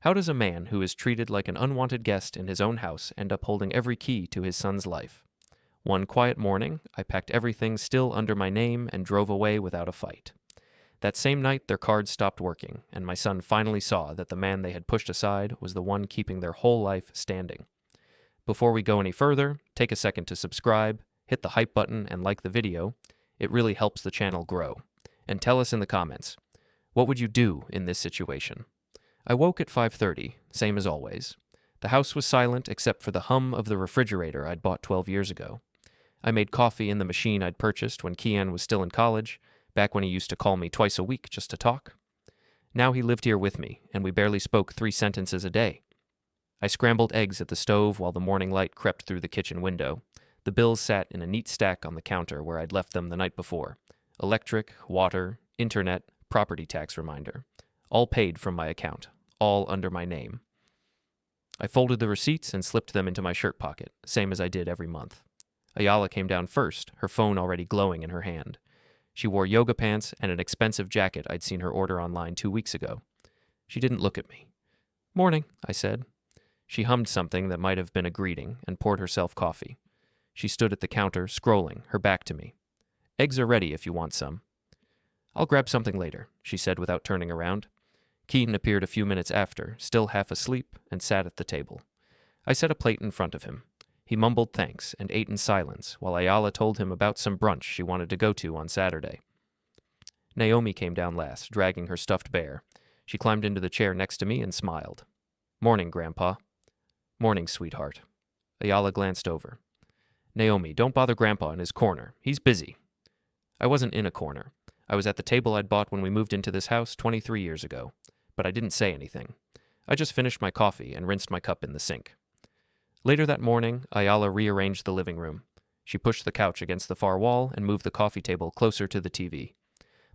How does a man who is treated like an unwanted guest in his own house end up holding every key to his son's life? One quiet morning, I packed everything still under my name and drove away without a fight. That same night, their cards stopped working, and my son finally saw that the man they had pushed aside was the one keeping their whole life standing. Before we go any further, take a second to subscribe, hit the hype button, and like the video. It really helps the channel grow. And tell us in the comments, what would you do in this situation? I woke at 5:30, same as always. The house was silent except for the hum of the refrigerator I'd bought 12 years ago. I made coffee in the machine I'd purchased when Kian was still in college, back when he used to call me twice a week just to talk. Now he lived here with me, and we barely spoke 3 sentences a day. I scrambled eggs at the stove while the morning light crept through the kitchen window. The bills sat in a neat stack on the counter where I'd left them the night before. Electric, water, internet, property tax reminder. All paid from my account, all under my name. I folded the receipts and slipped them into my shirt pocket, same as I did every month. Ayala came down first, her phone already glowing in her hand. She wore yoga pants and an expensive jacket I'd seen her order online 2 weeks ago. She didn't look at me. "Morning," I said. She hummed something that might have been a greeting and poured herself coffee. She stood at the counter, scrolling, her back to me. "Eggs are ready if you want some." "I'll grab something later," she said without turning around. Keaton appeared a few minutes after, still half asleep, and sat at the table. I set a plate in front of him. He mumbled thanks and ate in silence while Ayala told him about some brunch she wanted to go to on Saturday. Naomi came down last, dragging her stuffed bear. She climbed into the chair next to me and smiled. "Morning, Grandpa." "Morning, sweetheart." Ayala glanced over. "Naomi, don't bother Grandpa in his corner. He's busy." I wasn't in a corner. I was at the table I'd bought when we moved into this house 23 years ago. But I didn't say anything. I just finished my coffee and rinsed my cup in the sink. Later that morning, Ayala rearranged the living room. She pushed the couch against the far wall and moved the coffee table closer to the TV.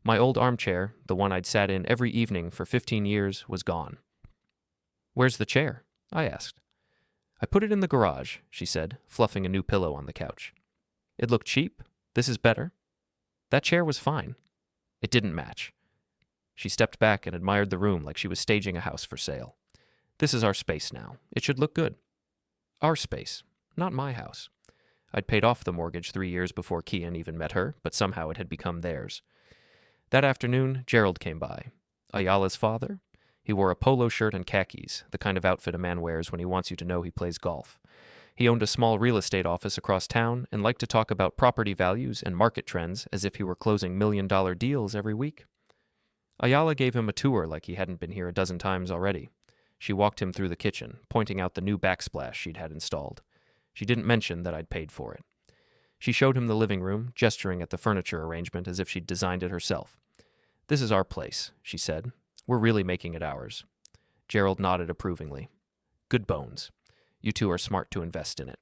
My old armchair, the one I'd sat in every evening for 15 years, was gone. "Where's the chair?" I asked. "I put it in the garage," she said, fluffing a new pillow on the couch. "It looked cheap. This is better." "That chair was fine." "It didn't match." She stepped back and admired the room like she was staging a house for sale. "This is our space now. It should look good." Our space, not my house. I'd paid off the mortgage 3 years before Kian even met her, but somehow it had become theirs. That afternoon, Gerald came by. Ayala's father? He wore a polo shirt and khakis, the kind of outfit a man wears when he wants you to know he plays golf. He owned a small real estate office across town and liked to talk about property values and market trends as if he were closing million-dollar deals every week. Ayala gave him a tour like he hadn't been here a dozen times already. She walked him through the kitchen, pointing out the new backsplash she'd had installed. She didn't mention that I'd paid for it. She showed him the living room, gesturing at the furniture arrangement as if she'd designed it herself. "This is our place," she said. "We're really making it ours." Gerald nodded approvingly. "Good bones. You two are smart to invest in it."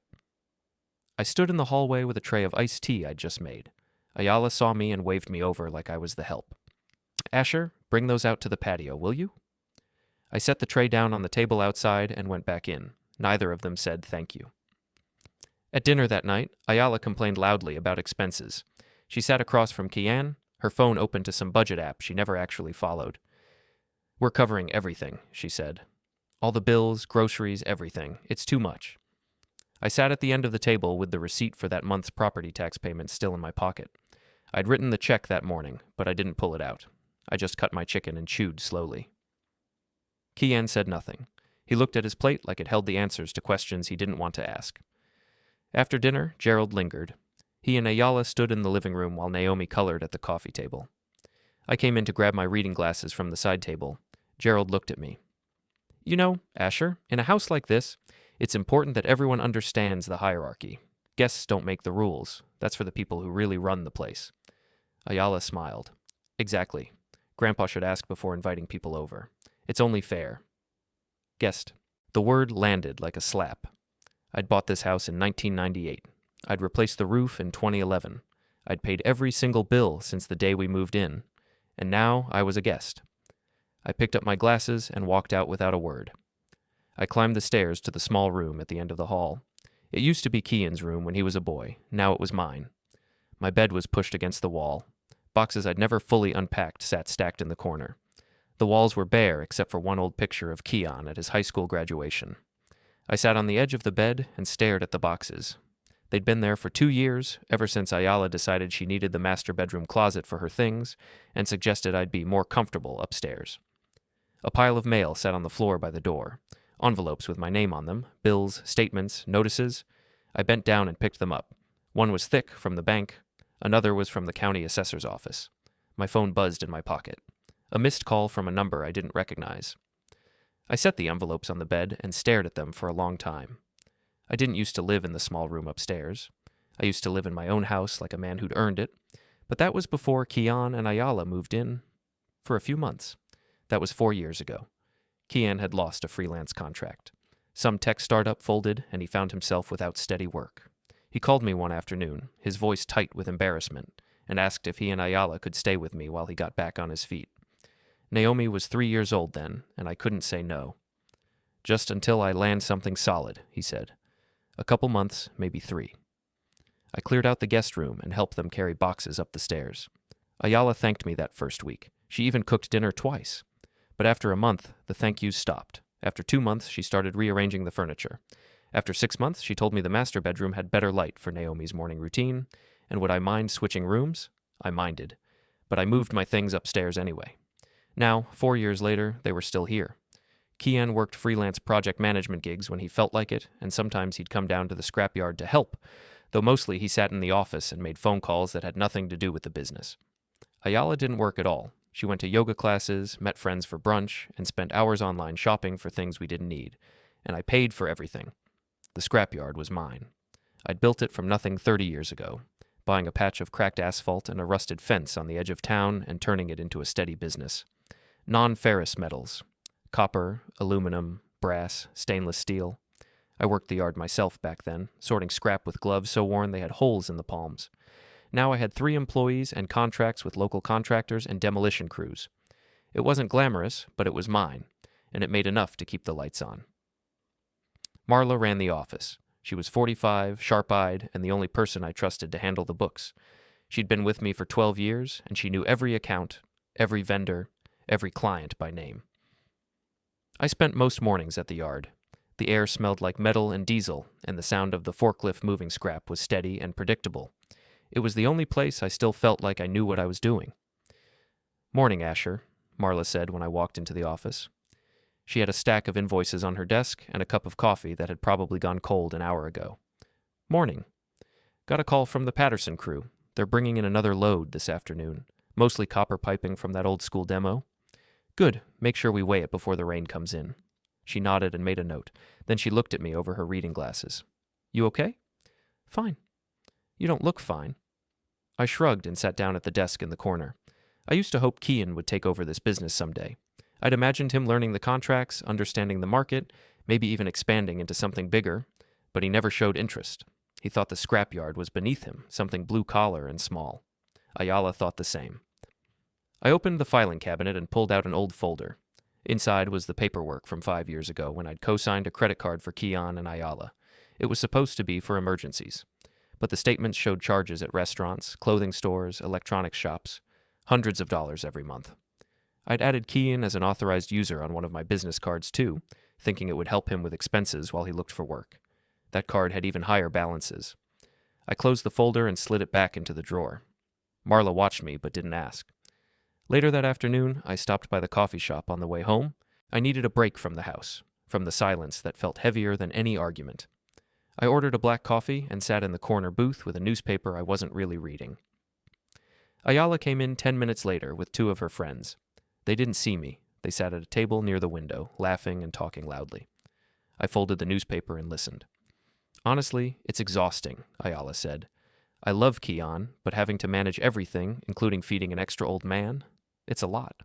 I stood in the hallway with a tray of iced tea I'd just made. Ayala saw me and waved me over like I was the help. "Asher, bring those out to the patio, will you?" I set the tray down on the table outside and went back in. Neither of them said thank you. At dinner that night, Ayala complained loudly about expenses. She sat across from Kian, her phone open to some budget app she never actually followed. "We're covering everything," she said. "All the bills, groceries, everything. It's too much." I sat at the end of the table with the receipt for that month's property tax payment still in my pocket. I'd written the check that morning, but I didn't pull it out. I just cut my chicken and chewed slowly. Kian said nothing. He looked at his plate like it held the answers to questions he didn't want to ask. After dinner, Gerald lingered. He and Ayala stood in the living room while Naomi colored at the coffee table. I came in to grab my reading glasses from the side table. Gerald looked at me. "You know, Asher, in a house like this, it's important that everyone understands the hierarchy. Guests don't make the rules. That's for the people who really run the place." Ayala smiled. "Exactly. Grandpa should ask before inviting people over. It's only fair." Guest. The word landed like a slap. I'd bought this house in 1998. I'd replaced the roof in 2011. I'd paid every single bill since the day we moved in. And now I was a guest. I picked up my glasses and walked out without a word. I climbed the stairs to the small room at the end of the hall. It used to be Kian's room when he was a boy. Now it was mine. My bed was pushed against the wall. Boxes I'd never fully unpacked sat stacked in the corner. The walls were bare except for one old picture of Kian at his high school graduation. I sat on the edge of the bed and stared at the boxes. They'd been there for 2 years, ever since Ayala decided she needed the master bedroom closet for her things and suggested I'd be more comfortable upstairs. A pile of mail sat on the floor by the door, envelopes with my name on them, bills, statements, notices. I bent down and picked them up. One was thick, from the bank. Another was from the county assessor's office. My phone buzzed in my pocket. A missed call from a number I didn't recognize. I set the envelopes on the bed and stared at them for a long time. I didn't used to live in the small room upstairs. I used to live in my own house like a man who'd earned it, but that was before Kian and Ayala moved in for a few months. That was 4 years ago. Kian had lost a freelance contract. Some tech startup folded, and he found himself without steady work. He called me one afternoon, his voice tight with embarrassment, and asked if he and Ayala could stay with me while he got back on his feet. Naomi was 3 years old then, and I couldn't say no. "Just until I land something solid," he said. "A couple months, maybe 3. I cleared out the guest room and helped them carry boxes up the stairs. Ayala thanked me that first week. She even cooked dinner twice. But after a month, the thank yous stopped. After 2 months, she started rearranging the furniture. After 6 months, she told me the master bedroom had better light for Naomi's morning routine, and would I mind switching rooms? I minded. But I moved my things upstairs anyway. Now, 4 years later, they were still here. Kian worked freelance project management gigs when he felt like it, and sometimes he'd come down to the scrapyard to help, though mostly he sat in the office and made phone calls that had nothing to do with the business. Ayala didn't work at all. She went to yoga classes, met friends for brunch, and spent hours online shopping for things we didn't need. And I paid for everything. The scrapyard was mine. I'd built it from nothing 30 years ago, buying a patch of cracked asphalt and a rusted fence on the edge of town and turning it into a steady business. Non-ferrous metals. Copper, aluminum, brass, stainless steel. I worked the yard myself back then, sorting scrap with gloves so worn they had holes in the palms. Now I had 3 employees and contracts with local contractors and demolition crews. It wasn't glamorous, but it was mine, and it made enough to keep the lights on. Marla ran the office. She was 45, sharp-eyed, and the only person I trusted to handle the books. She'd been with me for 12 years, and she knew every account, every vendor, every client by name. I spent most mornings at the yard. The air smelled like metal and diesel, and the sound of the forklift moving scrap was steady and predictable. It was the only place I still felt like I knew what I was doing. "Morning, Asher," Marla said when I walked into the office. She had a stack of invoices on her desk and a cup of coffee that had probably gone cold an hour ago. "Morning. Got a call from the Patterson crew. They're bringing in another load this afternoon, mostly copper piping from that old school demo." "Good. Make sure we weigh it before the rain comes in." She nodded and made a note. Then she looked at me over her reading glasses. "You okay?" "Fine." "You don't look fine." I shrugged and sat down at the desk in the corner. I used to hope Kian would take over this business someday. I'd imagined him learning the contracts, understanding the market, maybe even expanding into something bigger, but he never showed interest. He thought the scrapyard was beneath him, something blue-collar and small. Ayala thought the same. I opened the filing cabinet and pulled out an old folder. Inside was the paperwork from 5 years ago when I'd co-signed a credit card for Kian and Ayala. It was supposed to be for emergencies. But the statements showed charges at restaurants, clothing stores, electronics shops, hundreds of dollars every month. I'd added Kian as an authorized user on one of my business cards too, thinking it would help him with expenses while he looked for work. That card had even higher balances. I closed the folder and slid it back into the drawer. Marla watched me but didn't ask. Later that afternoon, I stopped by the coffee shop on the way home. I needed a break from the house, from the silence that felt heavier than any argument. I ordered a black coffee and sat in the corner booth with a newspaper I wasn't really reading. Ayala came in 10 minutes later with 2 of her friends. They didn't see me. They sat at a table near the window, laughing and talking loudly. I folded the newspaper and listened. "Honestly, it's exhausting," Ayala said. "I love Kian, but having to manage everything, including feeding an extra old man, it's a lot."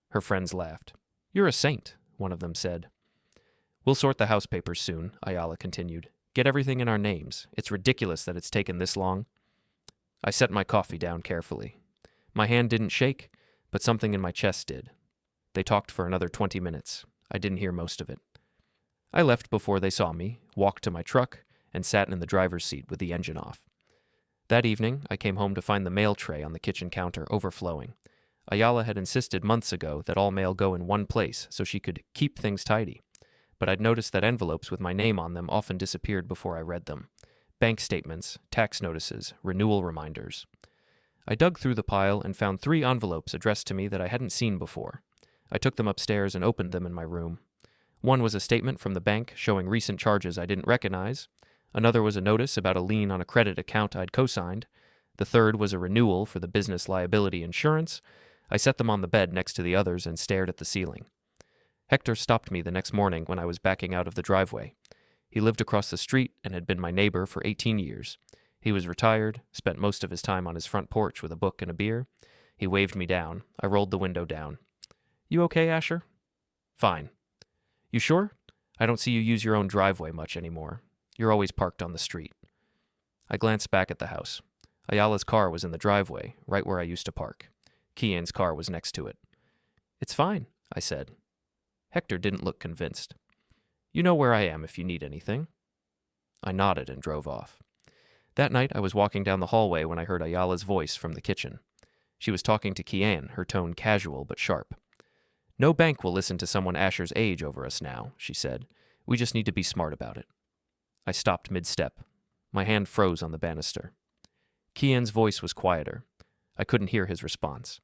Her friends laughed. "You're a saint," one of them said. "We'll sort the house papers soon," Ayala continued. "Get everything in our names. It's ridiculous that it's taken this long." I set my coffee down carefully. My hand didn't shake, but something in my chest did. They talked for another 20 minutes. I didn't hear most of it. I left before they saw me, walked to my truck, and sat in the driver's seat with the engine off. That evening, I came home to find the mail tray on the kitchen counter overflowing. Ayala had insisted months ago that all mail go in one place so she could keep things tidy, but I'd noticed that envelopes with my name on them often disappeared before I read them. Bank statements, tax notices, renewal reminders. I dug through the pile and found 3 envelopes addressed to me that I hadn't seen before. I took them upstairs and opened them in my room. One was a statement from the bank showing recent charges I didn't recognize. Another was a notice about a lien on a credit account I'd co-signed. The third was a renewal for the business liability insurance. I set them on the bed next to the others and stared at the ceiling. Hector stopped me the next morning when I was backing out of the driveway. He lived across the street and had been my neighbor for 18 years. He was retired, spent most of his time on his front porch with a book and a beer. He waved me down. I rolled the window down. "You okay, Asher?" "Fine." "You sure? I don't see you use your own driveway much anymore. You're always parked on the street." I glanced back at the house. Ayala's car was in the driveway, right where I used to park. Kian's car was next to it. "It's fine," I said. Hector didn't look convinced. "You know where I am if you need anything." I nodded and drove off. That night I was walking down the hallway when I heard Ayala's voice from the kitchen. She was talking to Kian, her tone casual but sharp. "No bank will listen to someone Asher's age over us now," she said. "We just need to be smart about it." I stopped mid-step. My hand froze on the banister. Kian's voice was quieter. I couldn't hear his response.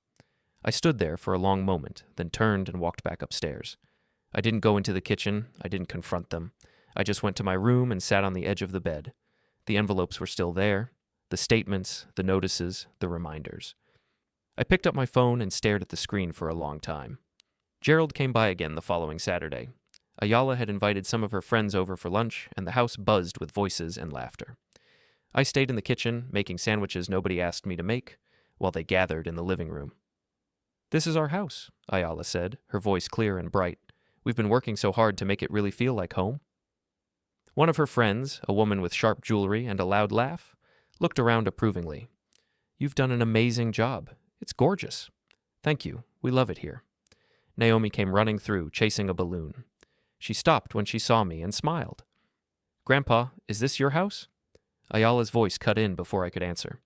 I stood there for a long moment, then turned and walked back upstairs. I didn't go into the kitchen. I didn't confront them. I just went to my room and sat on the edge of the bed. The envelopes were still there, the statements, the notices, the reminders. I picked up my phone and stared at the screen for a long time. Gerald came by again the following Saturday. Ayala had invited some of her friends over for lunch, and the house buzzed with voices and laughter. I stayed in the kitchen, making sandwiches nobody asked me to make, while they gathered in the living room. "This is our house," Ayala said, her voice clear and bright. "We've been working so hard to make it really feel like home." One of her friends, a woman with sharp jewelry and a loud laugh, looked around approvingly. "You've done an amazing job. It's gorgeous." "Thank you. We love it here." Naomi came running through, chasing a balloon. She stopped when she saw me and smiled. "Grandpa, is this your house?" Ayala's voice cut in before I could answer.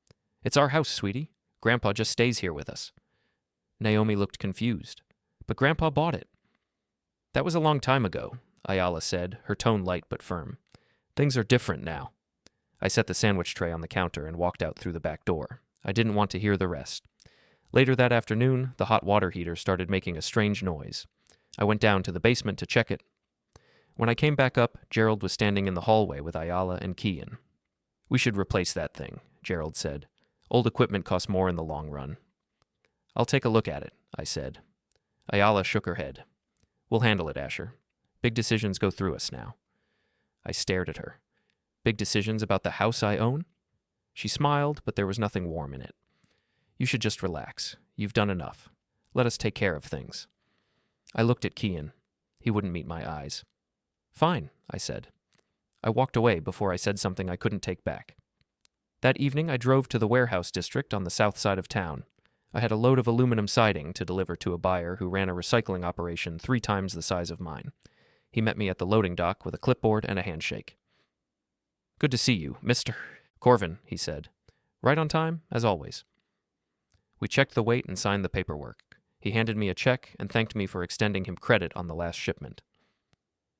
"It's our house, sweetie. Grandpa just stays here with us." Naomi looked confused. "But Grandpa bought it." "That was a long time ago," Ayala said, her tone light but firm. "Things are different now." I set the sandwich tray on the counter and walked out through the back door. I didn't want to hear the rest. Later that afternoon, the hot water heater started making a strange noise. I went down to the basement to check it. When I came back up, Gerald was standing in the hallway with Ayala and Kian. "We should replace that thing," Gerald said. "Old equipment costs more in the long run." "I'll take a look at it," I said. Ayala shook her head. "We'll handle it, Asher. Big decisions go through us now." I stared at her. "Big decisions about the house I own?" She smiled, but there was nothing warm in it. "You should just relax. You've done enough. Let us take care of things." I looked at Kian. He wouldn't meet my eyes. "Fine," I said. I walked away before I said something I couldn't take back. That evening I drove to the warehouse district on the south side of town. I had a load of aluminum siding to deliver to a buyer who ran a recycling operation 3 times the size of mine. He met me at the loading dock with a clipboard and a handshake. "Good to see you, Mr. Corvin," he said. "Right on time, as always." We checked the weight and signed the paperwork. He handed me a check and thanked me for extending him credit on the last shipment.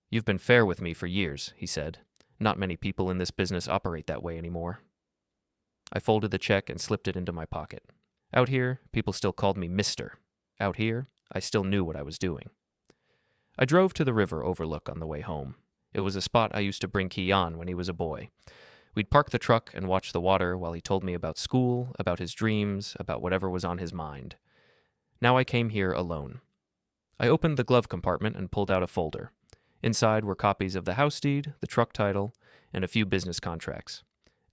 "You've been fair with me for years," he said. "Not many people in this business operate that way anymore." I folded the check and slipped it into my pocket. Out here, people still called me Mr. Out here, I still knew what I was doing. I drove to the river overlook on the way home. It was a spot I used to bring Kian when he was a boy. We'd park the truck and watch the water while he told me about school, about his dreams, about whatever was on his mind. Now I came here alone. I opened the glove compartment and pulled out a folder. Inside were copies of the house deed, the truck title, and a few business contracts.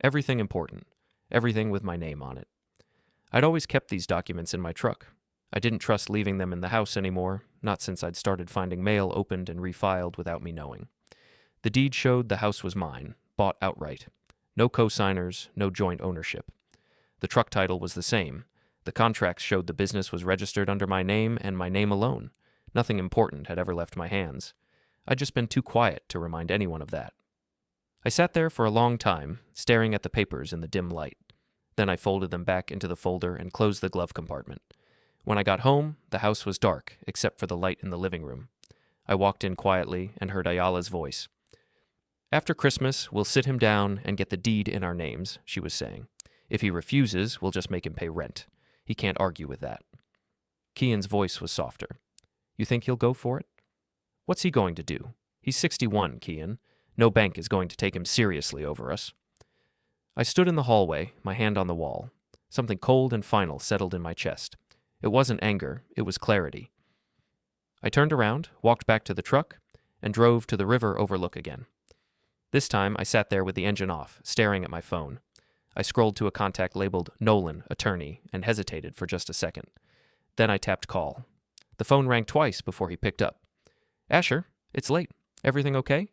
Everything important. Everything with my name on it. I'd always kept these documents in my truck. I didn't trust leaving them in the house anymore, not since I'd started finding mail opened and refiled without me knowing. The deed showed the house was mine, bought outright. No co-signers, no joint ownership. The truck title was the same. The contracts showed the business was registered under my name and my name alone. Nothing important had ever left my hands. I'd just been too quiet to remind anyone of that. I sat there for a long time, staring at the papers in the dim light. Then I folded them back into the folder and closed the glove compartment. When I got home, the house was dark, except for the light in the living room. I walked in quietly and heard Ayala's voice. "After Christmas, we'll sit him down and get the deed in our names," she was saying. "If he refuses, we'll just make him pay rent. He can't argue with that." Kian's voice was softer. "You think he'll go for it?" "What's he going to do? He's 61, Kian. No bank is going to take him seriously over us." I stood in the hallway, my hand on the wall. Something cold and final settled in my chest. It wasn't anger, it was clarity. I turned around, walked back to the truck, and drove to the river overlook again. This time, I sat there with the engine off, staring at my phone. I scrolled to a contact labeled Nolan, attorney, and hesitated for just a second. Then I tapped call. The phone rang twice before he picked up. "Asher, it's late. Everything okay?"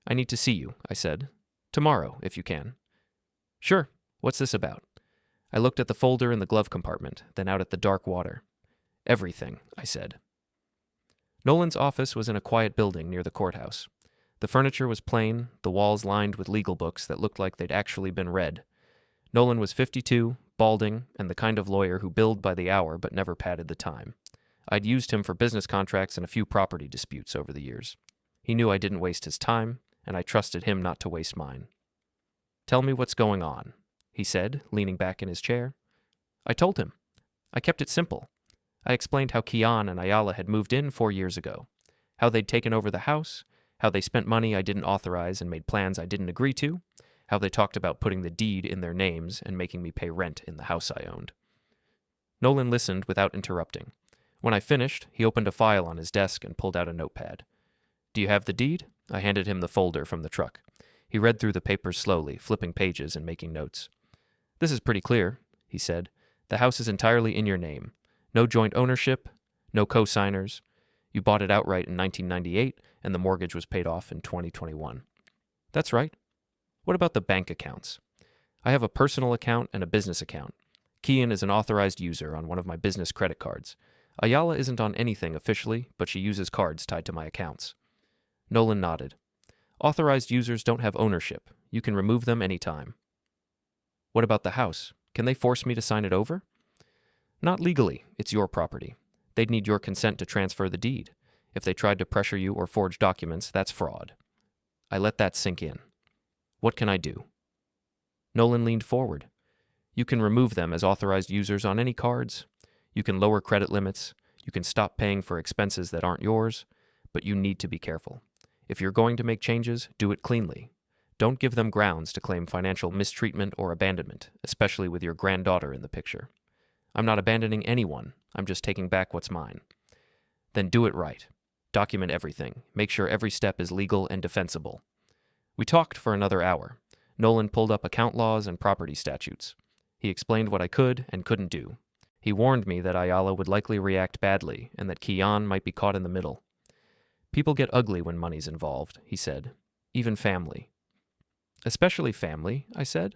"I need to see you," I said. "Tomorrow, if you can." "Sure. What's this about?" I looked at the folder in the glove compartment, then out at the dark water. "Everything," I said. Nolan's office was in a quiet building near the courthouse. The furniture was plain, the walls lined with legal books that looked like they'd actually been read. Nolan was 52, balding, and the kind of lawyer who billed by the hour but never padded the time. I'd used him for business contracts and a few property disputes over the years. He knew I didn't waste his time, and I trusted him not to waste mine. "Tell me what's going on," he said, leaning back in his chair. I told him. I kept it simple. I explained how Kian and Ayala had moved in 4 years ago, how they'd taken over the house, how they spent money I didn't authorize and made plans I didn't agree to, how they talked about putting the deed in their names and making me pay rent in the house I owned. Nolan listened without interrupting. When I finished, he opened a file on his desk and pulled out a notepad. "Do you have the deed?" I handed him the folder from the truck. He read through the papers slowly, flipping pages and making notes. "This is pretty clear," he said. "The house is entirely in your name. No joint ownership, no co-signers. You bought it outright in 1998, and the mortgage was paid off in 2021. "That's right." "What about the bank accounts?" "I have a personal account and a business account. Kian is an authorized user on one of my business credit cards. Ayala isn't on anything officially, but she uses cards tied to my accounts." Nolan nodded. "Authorized users don't have ownership. You can remove them anytime." "What about the house? Can they force me to sign it over?" "Not legally. It's your property. They'd need your consent to transfer the deed. If they tried to pressure you or forge documents, that's fraud." I let that sink in. "What can I do?" Nolan leaned forward. "You can remove them as authorized users on any cards. You can lower credit limits. You can stop paying for expenses that aren't yours. But you need to be careful. If you're going to make changes, do it cleanly. Don't give them grounds to claim financial mistreatment or abandonment, especially with your granddaughter in the picture. I'm not abandoning anyone. I'm just taking back what's mine. Then do it right. Document everything. Make sure every step is legal and defensible." We talked for another hour. Nolan pulled up account laws and property statutes. He explained what I could and couldn't do. He warned me that Ayala would likely react badly and that Kian might be caught in the middle. "People get ugly when money's involved," he said. "Even family." "Especially family," I said.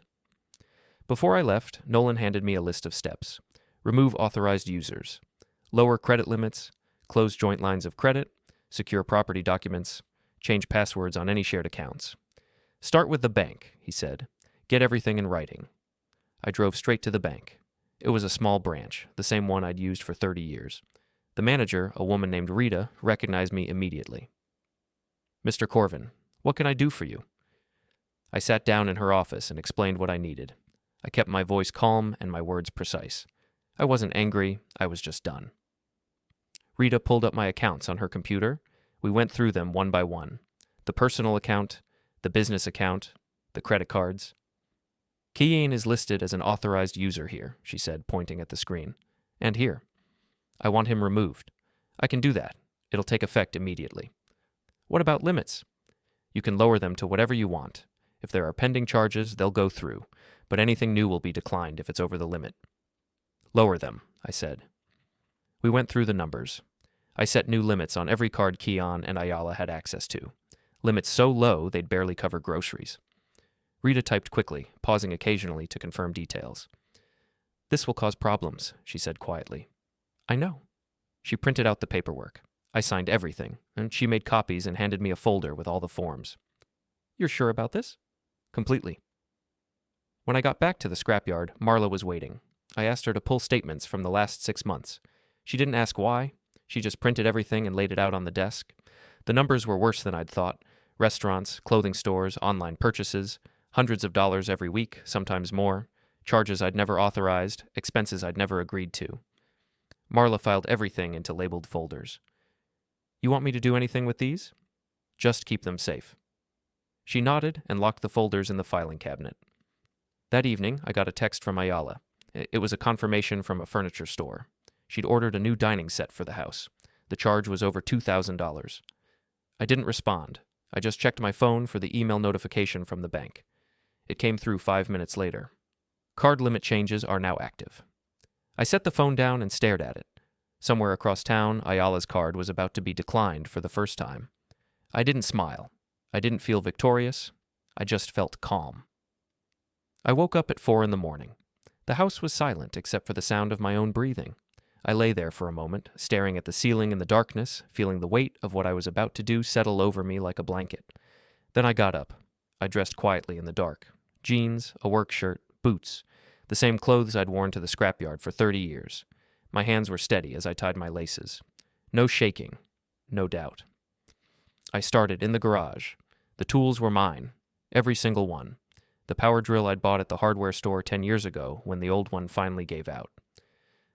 Before I left, Nolan handed me a list of steps. Remove authorized users. Lower credit limits. Close joint lines of credit. Secure property documents. Change passwords on any shared accounts. "Start with the bank," he said. "Get everything in writing." I drove straight to the bank. It was a small branch, the same one I'd used for 30 years. The manager, a woman named Rita, recognized me immediately. "Mr. Corvin, what can I do for you?" I sat down in her office and explained what I needed. I kept my voice calm and my words precise. I wasn't angry, I was just done. Rita pulled up my accounts on her computer. We went through them one by one. The personal account, the business account, the credit cards. "Kian is listed as an authorized user here," she said, pointing at the screen. "And here. I want him removed. I can do that. It'll take effect immediately." "What about limits?" "You can lower them to whatever you want. If there are pending charges, they'll go through, but anything new will be declined if it's over the limit." "Lower them," I said. We went through the numbers. I set new limits on every card Kian and Ayala had access to. Limits so low they'd barely cover groceries. Rita typed quickly, pausing occasionally to confirm details. "This will cause problems," she said quietly. "I know." She printed out the paperwork. I signed everything, and she made copies and handed me a folder with all the forms. "You're sure about this?" "Completely." When I got back to the scrapyard, Marla was waiting. I asked her to pull statements from the last 6 months. She didn't ask why. She just printed everything and laid it out on the desk. The numbers were worse than I'd thought. Restaurants, clothing stores, online purchases, hundreds of dollars every week, sometimes more, charges I'd never authorized, expenses I'd never agreed to. Marla filed everything into labeled folders. You want me to do anything with these? Just keep them safe. She nodded and locked the folders in the filing cabinet. That evening, I got a text from Ayala. It was a confirmation from a furniture store. She'd ordered a new dining set for the house. The charge was over $2,000. I didn't respond. I just checked my phone for the email notification from the bank. It came through 5 minutes later. Card limit changes are now active. I set the phone down and stared at it. Somewhere across town, Ayala's card was about to be declined for the first time. I didn't smile. I didn't feel victorious. I just felt calm. I woke up at 4 a.m. The house was silent except for the sound of my own breathing. I lay there for a moment, staring at the ceiling in the darkness, feeling the weight of what I was about to do settle over me like a blanket. Then I got up. I dressed quietly in the dark. Jeans, a work shirt, boots, the same clothes I'd worn to the scrapyard for 30 years. My hands were steady as I tied my laces. No shaking, no doubt. I started in the garage. The tools were mine, every single one. The power drill I'd bought at the hardware store 10 years ago when the old one finally gave out.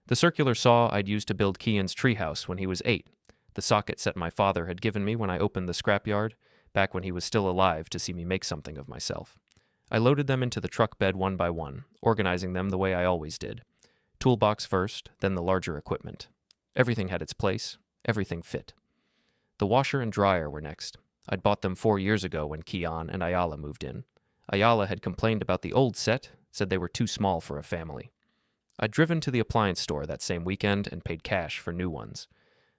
The circular saw I'd used to build Kian's treehouse when he was 8. The socket set my father had given me when I opened the scrapyard, back when he was still alive to see me make something of myself. I loaded them into the truck bed one by one, organizing them the way I always did. Toolbox first, then the larger equipment. Everything had its place. Everything fit. The washer and dryer were next. I'd bought them 4 years ago when Kian and Ayala moved in. Ayala had complained about the old set, said they were too small for a family. I'd driven to the appliance store that same weekend and paid cash for new ones.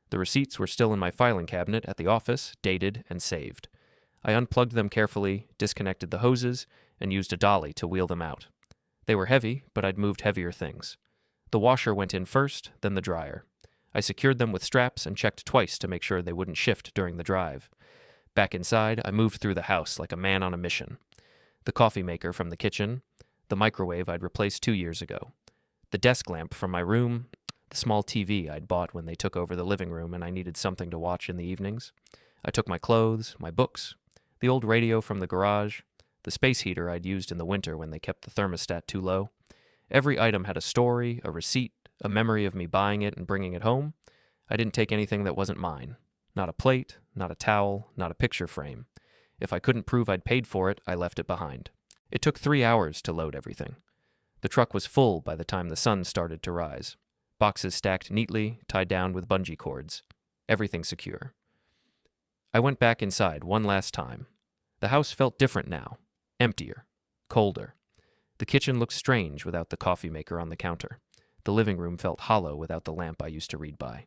The receipts were still in my filing cabinet at the office, dated and saved. I unplugged them carefully, disconnected the hoses, and used a dolly to wheel them out. They were heavy, but I'd moved heavier things. The washer went in first, then the dryer. I secured them with straps and checked twice to make sure they wouldn't shift during the drive. Back inside, I moved through the house like a man on a mission. The coffee maker from the kitchen, the microwave I'd replaced 2 years ago, the desk lamp from my room, the small TV I'd bought when they took over the living room and I needed something to watch in the evenings. I took my clothes, my books, the old radio from the garage, the space heater I'd used in the winter when they kept the thermostat too low. Every item had a story, a receipt, a memory of me buying it and bringing it home. I didn't take anything that wasn't mine. Not a plate, not a towel, not a picture frame. If I couldn't prove I'd paid for it, I left it behind. It took 3 hours to load everything. The truck was full by the time the sun started to rise. Boxes stacked neatly, tied down with bungee cords. Everything secure. I went back inside one last time. The house felt different now. Emptier. Colder. The kitchen looked strange without the coffee maker on the counter. The living room felt hollow without the lamp I used to read by.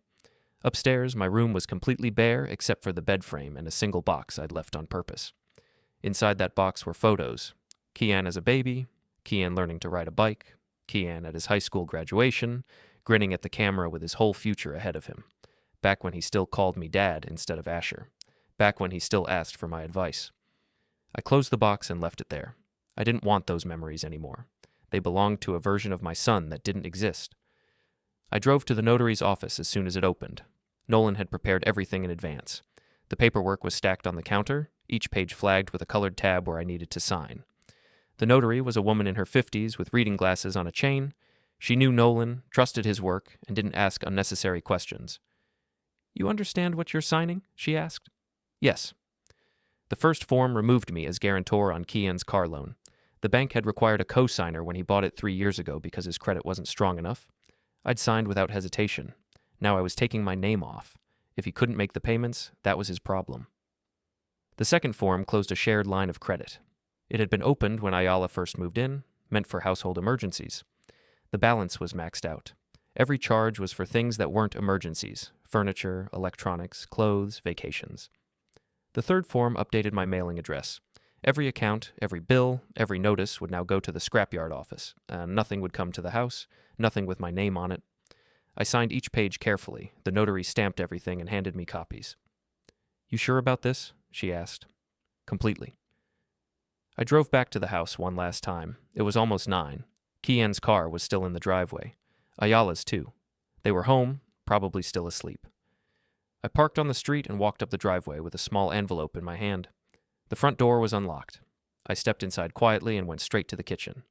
Upstairs, my room was completely bare except for the bed frame and a single box I'd left on purpose. Inside that box were photos. Kian as a baby, Kian learning to ride a bike, Kian at his high school graduation, grinning at the camera with his whole future ahead of him. Back when he still called me Dad instead of Asher. Back when he still asked for my advice. I closed the box and left it there. I didn't want those memories anymore. They belonged to a version of my son that didn't exist. I drove to the notary's office as soon as it opened. Nolan had prepared everything in advance. The paperwork was stacked on the counter, each page flagged with a colored tab where I needed to sign. The notary was a woman in her 50s with reading glasses on a chain. She knew Nolan, trusted his work, and didn't ask unnecessary questions. "You understand what you're signing?" she asked. "Yes." The first form removed me as guarantor on Kian's car loan. The bank had required a co-signer when he bought it 3 years ago because his credit wasn't strong enough. I'd signed without hesitation. Now I was taking my name off. If he couldn't make the payments, that was his problem. The second form closed a shared line of credit. It had been opened when Ayala first moved in, meant for household emergencies. The balance was maxed out. Every charge was for things that weren't emergencies: furniture, electronics, clothes, vacations. The third form updated my mailing address. Every account, every bill, every notice would now go to the scrapyard office. Nothing would come to the house, nothing with my name on it. I signed each page carefully. The notary stamped everything and handed me copies. "You sure about this?" she asked. "Completely." I drove back to the house one last time. It was almost 9. Kian's car was still in the driveway. Ayala's too. They were home, probably still asleep. I parked on the street and walked up the driveway with a small envelope in my hand. The front door was unlocked. I stepped inside quietly and went straight to the kitchen.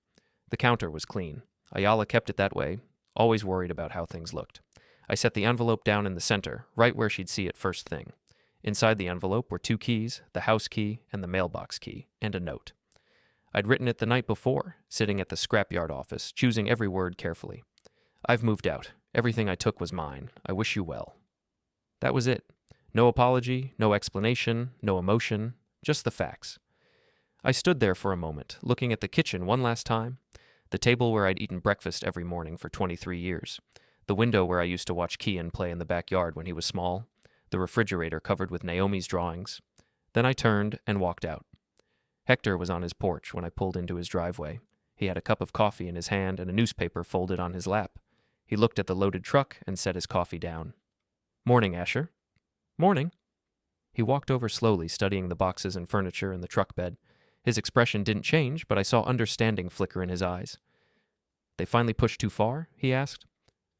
The counter was clean. Ayala kept it that way, always worried about how things looked. I set the envelope down in the center, right where she'd see it first thing. Inside the envelope were 2 keys, the house key and the mailbox key, and a note. I'd written it the night before, sitting at the scrapyard office, choosing every word carefully. I've moved out. Everything I took was mine. I wish you well. That was it. No apology, no explanation, no emotion, just the facts. I stood there for a moment, looking at the kitchen one last time, the table where I'd eaten breakfast every morning for 23 years, the window where I used to watch Kian play in the backyard when he was small, the refrigerator covered with Naomi's drawings. Then I turned and walked out. Hector was on his porch when I pulled into his driveway. He had a cup of coffee in his hand and a newspaper folded on his lap. He looked at the loaded truck and set his coffee down. "Morning, Asher." "Morning." He walked over slowly, studying the boxes and furniture in the truck bed. His expression didn't change, but I saw understanding flicker in his eyes. "They finally pushed too far?" he asked.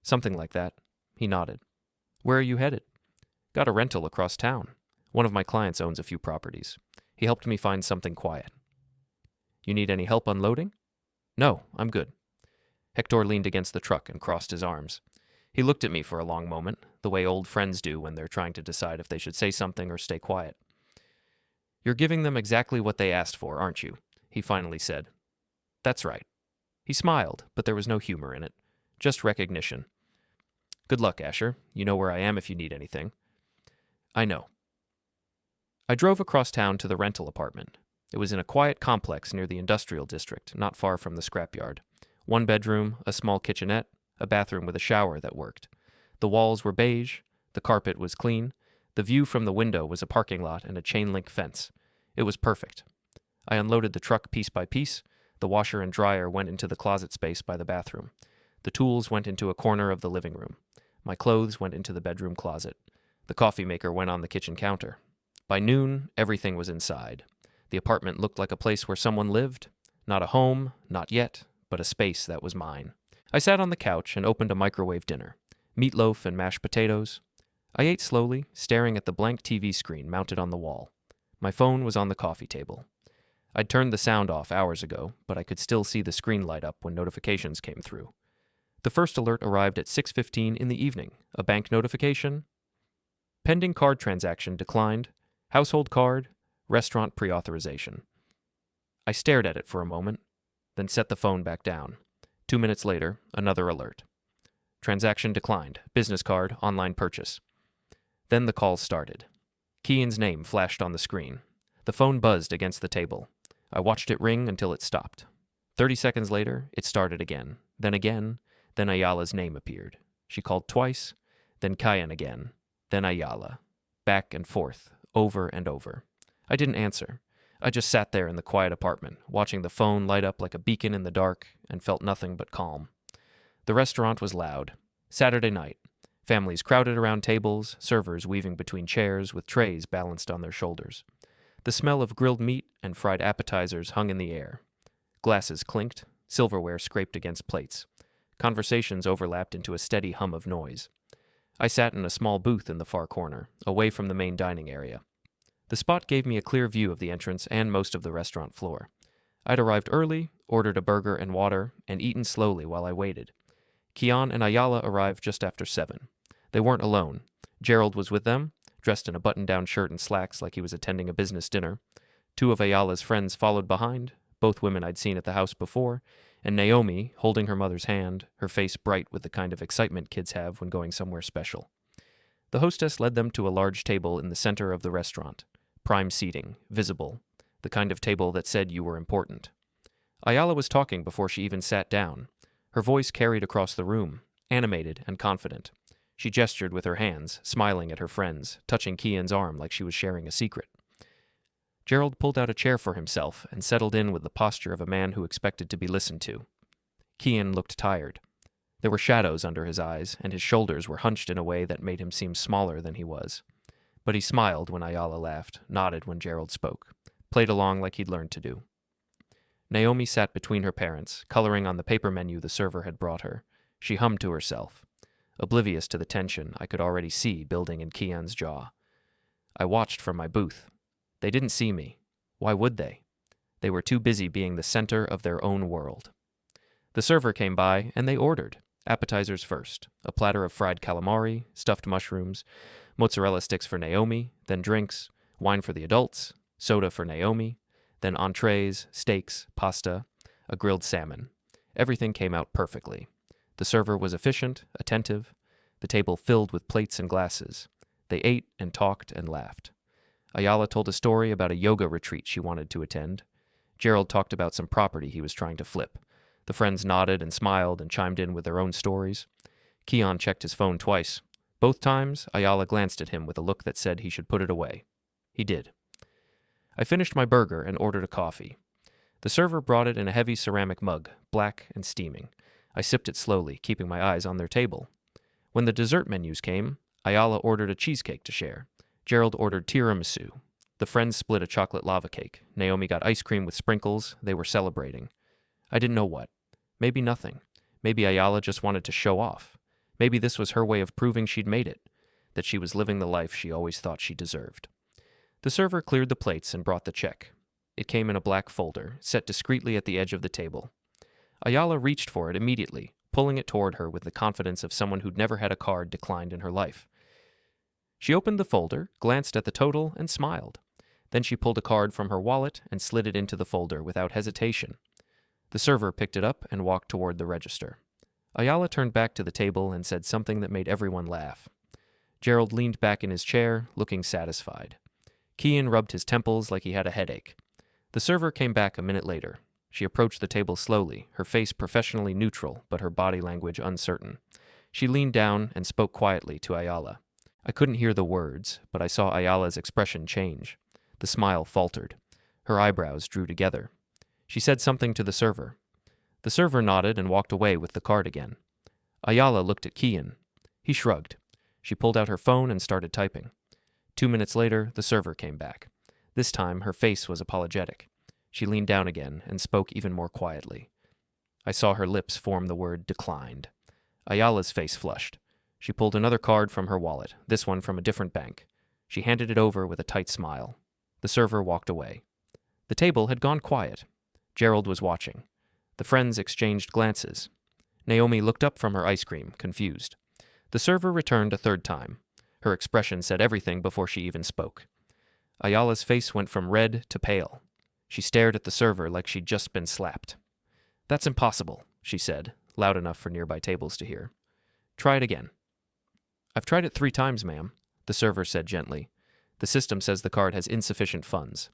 "Something like that." He nodded. "Where are you headed?" "Got a rental across town. One of my clients owns a few properties. He helped me find something quiet." "You need any help unloading?" "No, I'm good." Hector leaned against the truck and crossed his arms. He looked at me for a long moment, the way old friends do when they're trying to decide if they should say something or stay quiet. "You're giving them exactly what they asked for, aren't you?" he finally said. "That's right." He smiled, but there was no humor in it, just recognition. "Good luck, Asher. You know where I am if you need anything." "I know." I drove across town to the rental apartment. It was in a quiet complex near the industrial district, not far from the scrapyard. 1 bedroom, a small kitchenette, a bathroom with a shower that worked. The walls were beige, the carpet was clean, the view from the window was a parking lot and a chain-link fence. It was perfect. I unloaded the truck piece by piece. The washer and dryer went into the closet space by the bathroom. The tools went into a corner of the living room. My clothes went into the bedroom closet. The coffee maker went on the kitchen counter. By noon, everything was inside. The apartment looked like a place where someone lived. Not a home, not yet, but a space that was mine. I sat on the couch and opened a microwave dinner. Meatloaf and mashed potatoes. I ate slowly, staring at the blank TV screen mounted on the wall. My phone was on the coffee table. I'd turned the sound off hours ago, but I could still see the screen light up when notifications came through. The first alert arrived at 6:15 in the evening. A bank notification. Pending card transaction declined. Household card. Restaurant pre-authorization. I stared at it for a moment, then set the phone back down. 2 minutes later, another alert. Transaction declined. Business card, online purchase. Then the calls started. Kian's name flashed on the screen. The phone buzzed against the table. I watched it ring until it stopped. 30 seconds later, it started again. Then Ayala's name appeared. She called twice, then Kian again, then Ayala. Back and forth, over and over. I didn't answer. I just sat there in the quiet apartment, watching the phone light up like a beacon in the dark, and felt nothing but calm. The restaurant was loud. Saturday night. Families crowded around tables, servers weaving between chairs with trays balanced on their shoulders. The smell of grilled meat and fried appetizers hung in the air. Glasses clinked, silverware scraped against plates. Conversations overlapped into a steady hum of noise. I sat in a small booth in the far corner, away from the main dining area. The spot gave me a clear view of the entrance and most of the restaurant floor. I'd arrived early, ordered a burger and water, and eaten slowly while I waited. Kian and Ayala arrived just after 7. They weren't alone. Gerald was with them, dressed in a button-down shirt and slacks like he was attending a business dinner. 2 of Ayala's friends followed behind, both women I'd seen at the house before, and Naomi, holding her mother's hand, her face bright with the kind of excitement kids have when going somewhere special. The hostess led them to a large table in the center of the restaurant. Prime seating, visible, the kind of table that said you were important. Ayala was talking before she even sat down. Her voice carried across the room, animated and confident. She gestured with her hands, smiling at her friends, touching Kian's arm like she was sharing a secret. Gerald pulled out a chair for himself and settled in with the posture of a man who expected to be listened to. Kian looked tired. There were shadows under his eyes, and his shoulders were hunched in a way that made him seem smaller than he was. But he smiled when Ayala laughed, nodded when Gerald spoke, played along like he'd learned to do. Naomi sat between her parents, coloring on the paper menu the server had brought her. She hummed to herself. oblivious to the tension I could already see building in Kian's jaw. I watched from my booth. They didn't see me. Why would they? They were too busy being the center of their own world. The server came by, and they ordered. Appetizers first, a platter of fried calamari, stuffed mushrooms, mozzarella sticks for Naomi, then drinks, wine for the adults, soda for Naomi, then entrees, steaks, pasta, a grilled salmon. Everything came out perfectly. The server was efficient, attentive, the table filled with plates and glasses. They ate and talked and laughed. Ayala told a story about a yoga retreat she wanted to attend. Gerald talked about some property he was trying to flip. The friends nodded and smiled and chimed in with their own stories. Kian checked his phone twice. Both times, Ayala glanced at him with a look that said he should put it away. He did. I finished my burger and ordered a coffee. The server brought it in a heavy ceramic mug, black and steaming. I sipped it slowly, keeping my eyes on their table. When the dessert menus came, Ayala ordered a cheesecake to share. Gerald ordered tiramisu. The friends split a chocolate lava cake. Naomi got ice cream with sprinkles. They were celebrating. I didn't know what. Maybe nothing. Maybe Ayala just wanted to show off. Maybe this was her way of proving she'd made it, that she was living the life she always thought she deserved. The server cleared the plates and brought the check. It came in a black folder, set discreetly at the edge of the table. Ayala reached for it immediately, pulling it toward her with the confidence of someone who'd never had a card declined in her life. She opened the folder, glanced at the total, and smiled. Then she pulled a card from her wallet and slid it into the folder without hesitation. The server picked it up and walked toward the register. Ayala turned back to the table and said something that made everyone laugh. Gerald leaned back in his chair, looking satisfied. Kian rubbed his temples like he had a headache. The server came back a minute later. She approached the table slowly, her face professionally neutral, but her body language uncertain. She leaned down and spoke quietly to Ayala. I couldn't hear the words, but I saw Ayala's expression change. The smile faltered. Her eyebrows drew together. She said something to the server. The server nodded and walked away with the card again. Ayala looked at Kian. He shrugged. She pulled out her phone and started typing. 2 minutes later, the server came back. This time, her face was apologetic. She leaned down again and spoke even more quietly. I saw her lips form the word declined. Ayala's face flushed. She pulled another card from her wallet, this one from a different bank. She handed it over with a tight smile. The server walked away. The table had gone quiet. Gerald was watching. The friends exchanged glances. Naomi looked up from her ice cream, confused. The server returned a third time. Her expression said everything before she even spoke. Ayala's face went from red to pale. She stared at the server like she'd just been slapped. "That's impossible," she said, loud enough for nearby tables to hear. "Try it again." "I've tried it 3 times, ma'am," the server said gently. "The system says the card has insufficient funds."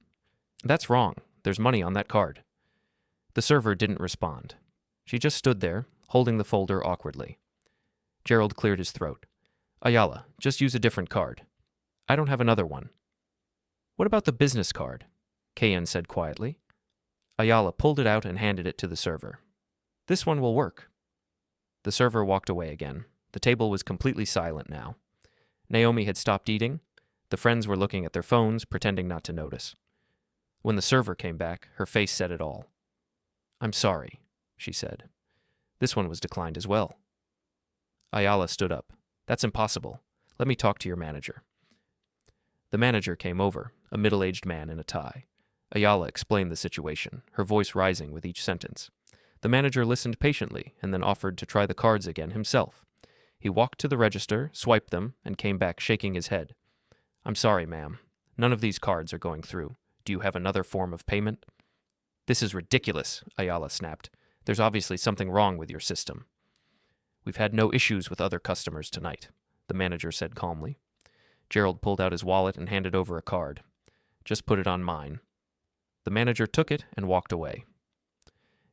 "That's wrong. There's money on that card." The server didn't respond. She just stood there, holding the folder awkwardly. Gerald cleared his throat. "Ayala, just use a different card." "I don't have another one." "What about the business card?" Kian said quietly. Ayala pulled it out and handed it to the server. "This one will work." The server walked away again. The table was completely silent now. Naomi had stopped eating. The friends were looking at their phones, pretending not to notice. When the server came back, her face said it all. "I'm sorry," she said. This one was declined as well. Ayala stood up. "That's impossible. Let me talk to your manager." The manager came over, a middle-aged man in a tie. Ayala explained the situation, her voice rising with each sentence. The manager listened patiently and then offered to try the cards again himself. He walked to the register, swiped them, and came back shaking his head. "I'm sorry, ma'am. None of these cards are going through. Do you have another form of payment?" "This is ridiculous," Ayala snapped. "There's obviously something wrong with your system." "We've had no issues with other customers tonight," the manager said calmly. Gerald pulled out his wallet and handed over a card. "Just put it on mine." The manager took it and walked away.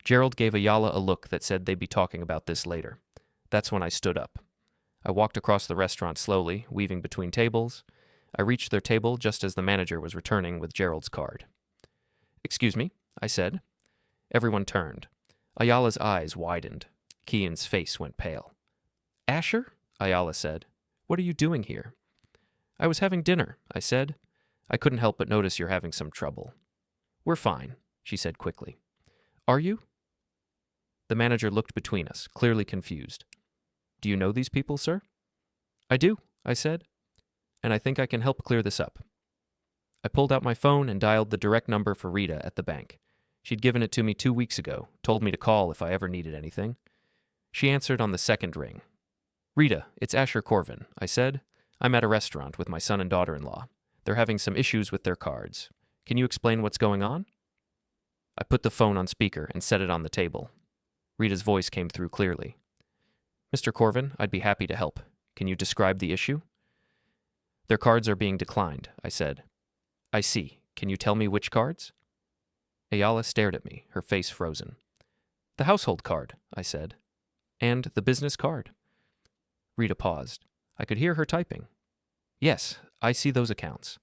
Gerald gave Ayala a look that said they'd be talking about this later. That's when I stood up. I walked across the restaurant slowly, weaving between tables. I reached their table just as the manager was returning with Gerald's card. "Excuse me," I said. Everyone turned. Ayala's eyes widened. Kian's face went pale. "Asher?" Ayala said. "What are you doing here?" "I was having dinner," I said. "I couldn't help but notice you're having some trouble." "We're fine," she said quickly. "Are you?" The manager looked between us, clearly confused. Do you know these people, sir? I do, I said, and I think I can help clear this up. I pulled out my phone and dialed the direct number for Rita at the bank. She'd given it to me 2 weeks ago, told me to call if I ever needed anything. She answered on the second ring. Rita, it's Asher Corvin, I said. I'm at a restaurant with my son and daughter-in-law. They're having some issues with their cards. Can you explain what's going on? I put the phone on speaker and set it on the table. Rita's voice came through clearly. Mr. Corvin, I'd be happy to help. Can you describe the issue? Their cards are being declined, I said. I see. Can you tell me which cards? Ayala stared at me, her face frozen. The household card, I said. And the business card. Rita paused. I could hear her typing. Yes, I see those accounts.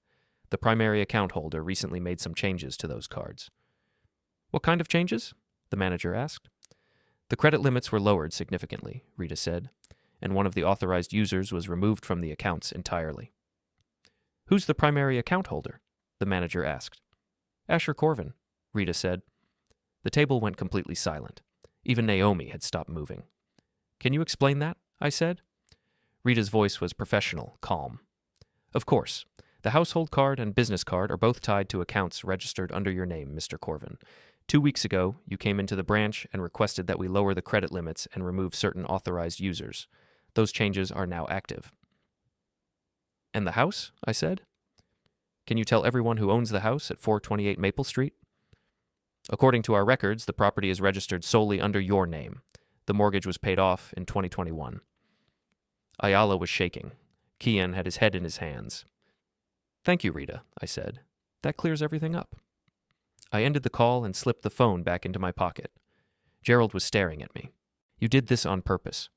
The primary account holder recently made some changes to those cards. What kind of changes? The manager asked. The credit limits were lowered significantly, Rita said, and one of the authorized users was removed from the accounts entirely. Who's the primary account holder? The manager asked. Asher Corvin, Rita said. The table went completely silent. Even Naomi had stopped moving. Can you explain that? I said. Rita's voice was professional, calm. Of course. The household card and business card are both tied to accounts registered under your name, Mr. Corvin. 2 weeks ago, you came into the branch and requested that we lower the credit limits and remove certain authorized users. Those changes are now active. And the house? I said. Can you tell everyone who owns the house at 428 Maple Street? According to our records, the property is registered solely under your name. The mortgage was paid off in 2021. Ayala was shaking. Kian had his head in his hands. Thank you, Rita, I said. That clears everything up. I ended the call and slipped the phone back into my pocket. Gerald was staring at me. You did this on purpose.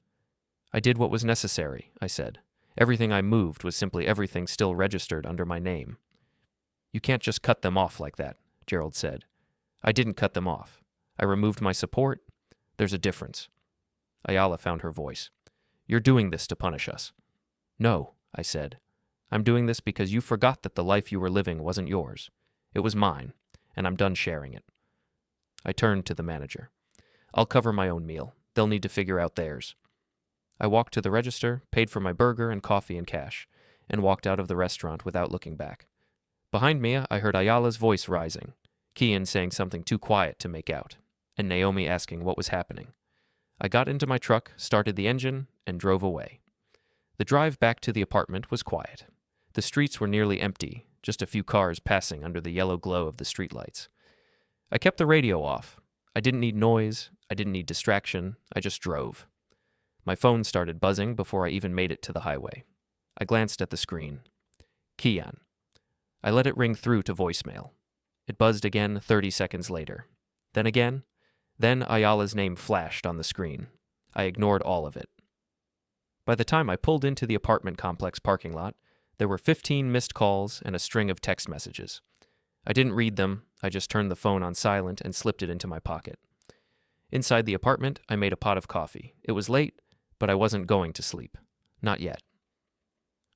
I did what was necessary, I said. Everything I moved was simply everything still registered under my name. You can't just cut them off like that, Gerald said. I didn't cut them off. I removed my support. There's a difference. Ayala found her voice. You're doing this to punish us. No, I said. I'm doing this because you forgot that the life you were living wasn't yours. It was mine, and I'm done sharing it. I turned to the manager. I'll cover my own meal. They'll need to figure out theirs. I walked to the register, paid for my burger and coffee in cash, and walked out of the restaurant without looking back. Behind me, I heard Ayala's voice rising, Kian saying something too quiet to make out, and Naomi asking what was happening. I got into my truck, started the engine, and drove away. The drive back to the apartment was quiet. The streets were nearly empty, just a few cars passing under the yellow glow of the streetlights. I kept the radio off. I didn't need noise. I didn't need distraction. I just drove. My phone started buzzing before I even made it to the highway. I glanced at the screen. Kian. I let it ring through to voicemail. It buzzed again 30 seconds later. Then again. Then Ayala's name flashed on the screen. I ignored all of it. By the time I pulled into the apartment complex parking lot, there were 15 missed calls and a string of text messages. I didn't read them. I just turned the phone on silent and slipped it into my pocket. Inside the apartment, I made a pot of coffee. It was late, but I wasn't going to sleep. Not yet.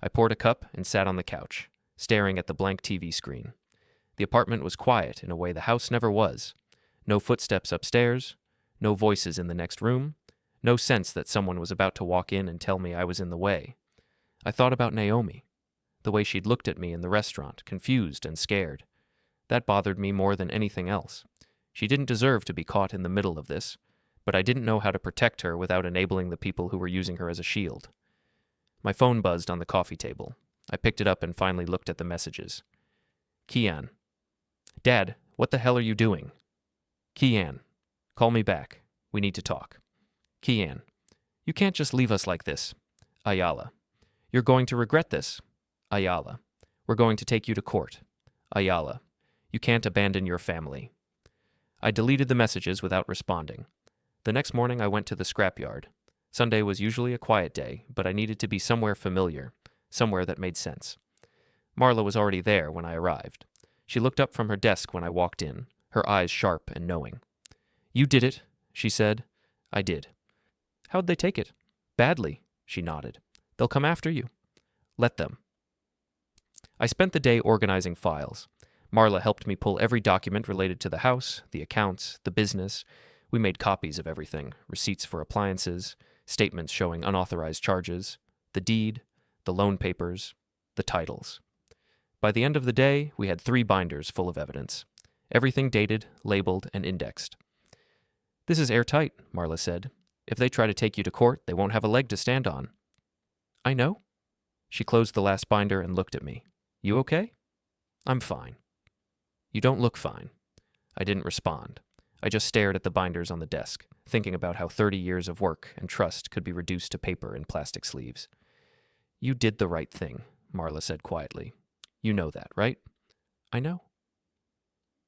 I poured a cup and sat on the couch, staring at the blank TV screen. The apartment was quiet in a way the house never was. No footsteps upstairs, no voices in the next room, no sense that someone was about to walk in and tell me I was in the way. I thought about Naomi, the way she'd looked at me in the restaurant, confused and scared. That bothered me more than anything else. She didn't deserve to be caught in the middle of this, but I didn't know how to protect her without enabling the people who were using her as a shield. My phone buzzed on the coffee table. I picked it up and finally looked at the messages. Kian. Dad, what the hell are you doing? Kian. Call me back. We need to talk. Kian. You can't just leave us like this. Ayala. You're going to regret this. Ayala. We're going to take you to court. Ayala. You can't abandon your family. I deleted the messages without responding. The next morning I went to the scrapyard. Sunday was usually a quiet day, but I needed to be somewhere familiar, somewhere that made sense. Marla was already there when I arrived. She looked up from her desk when I walked in, her eyes sharp and knowing. You did it, she said. I did. How'd they take it? Badly, she nodded. They'll come after you. Let them. I spent the day organizing files. Marla helped me pull every document related to the house, the accounts, the business. We made copies of everything, receipts for appliances, statements showing unauthorized charges, the deed, the loan papers, the titles. By the end of the day, we had 3 binders full of evidence. Everything dated, labeled, and indexed. "This is airtight," Marla said. "If they try to take you to court, they won't have a leg to stand on." "I know." She closed the last binder and looked at me. "You okay?" "I'm fine." "You don't look fine." I didn't respond. I just stared at the binders on the desk, thinking about how 30 years of work and trust could be reduced to paper in plastic sleeves. "You did the right thing," Marla said quietly. "You know that, right?" "I know."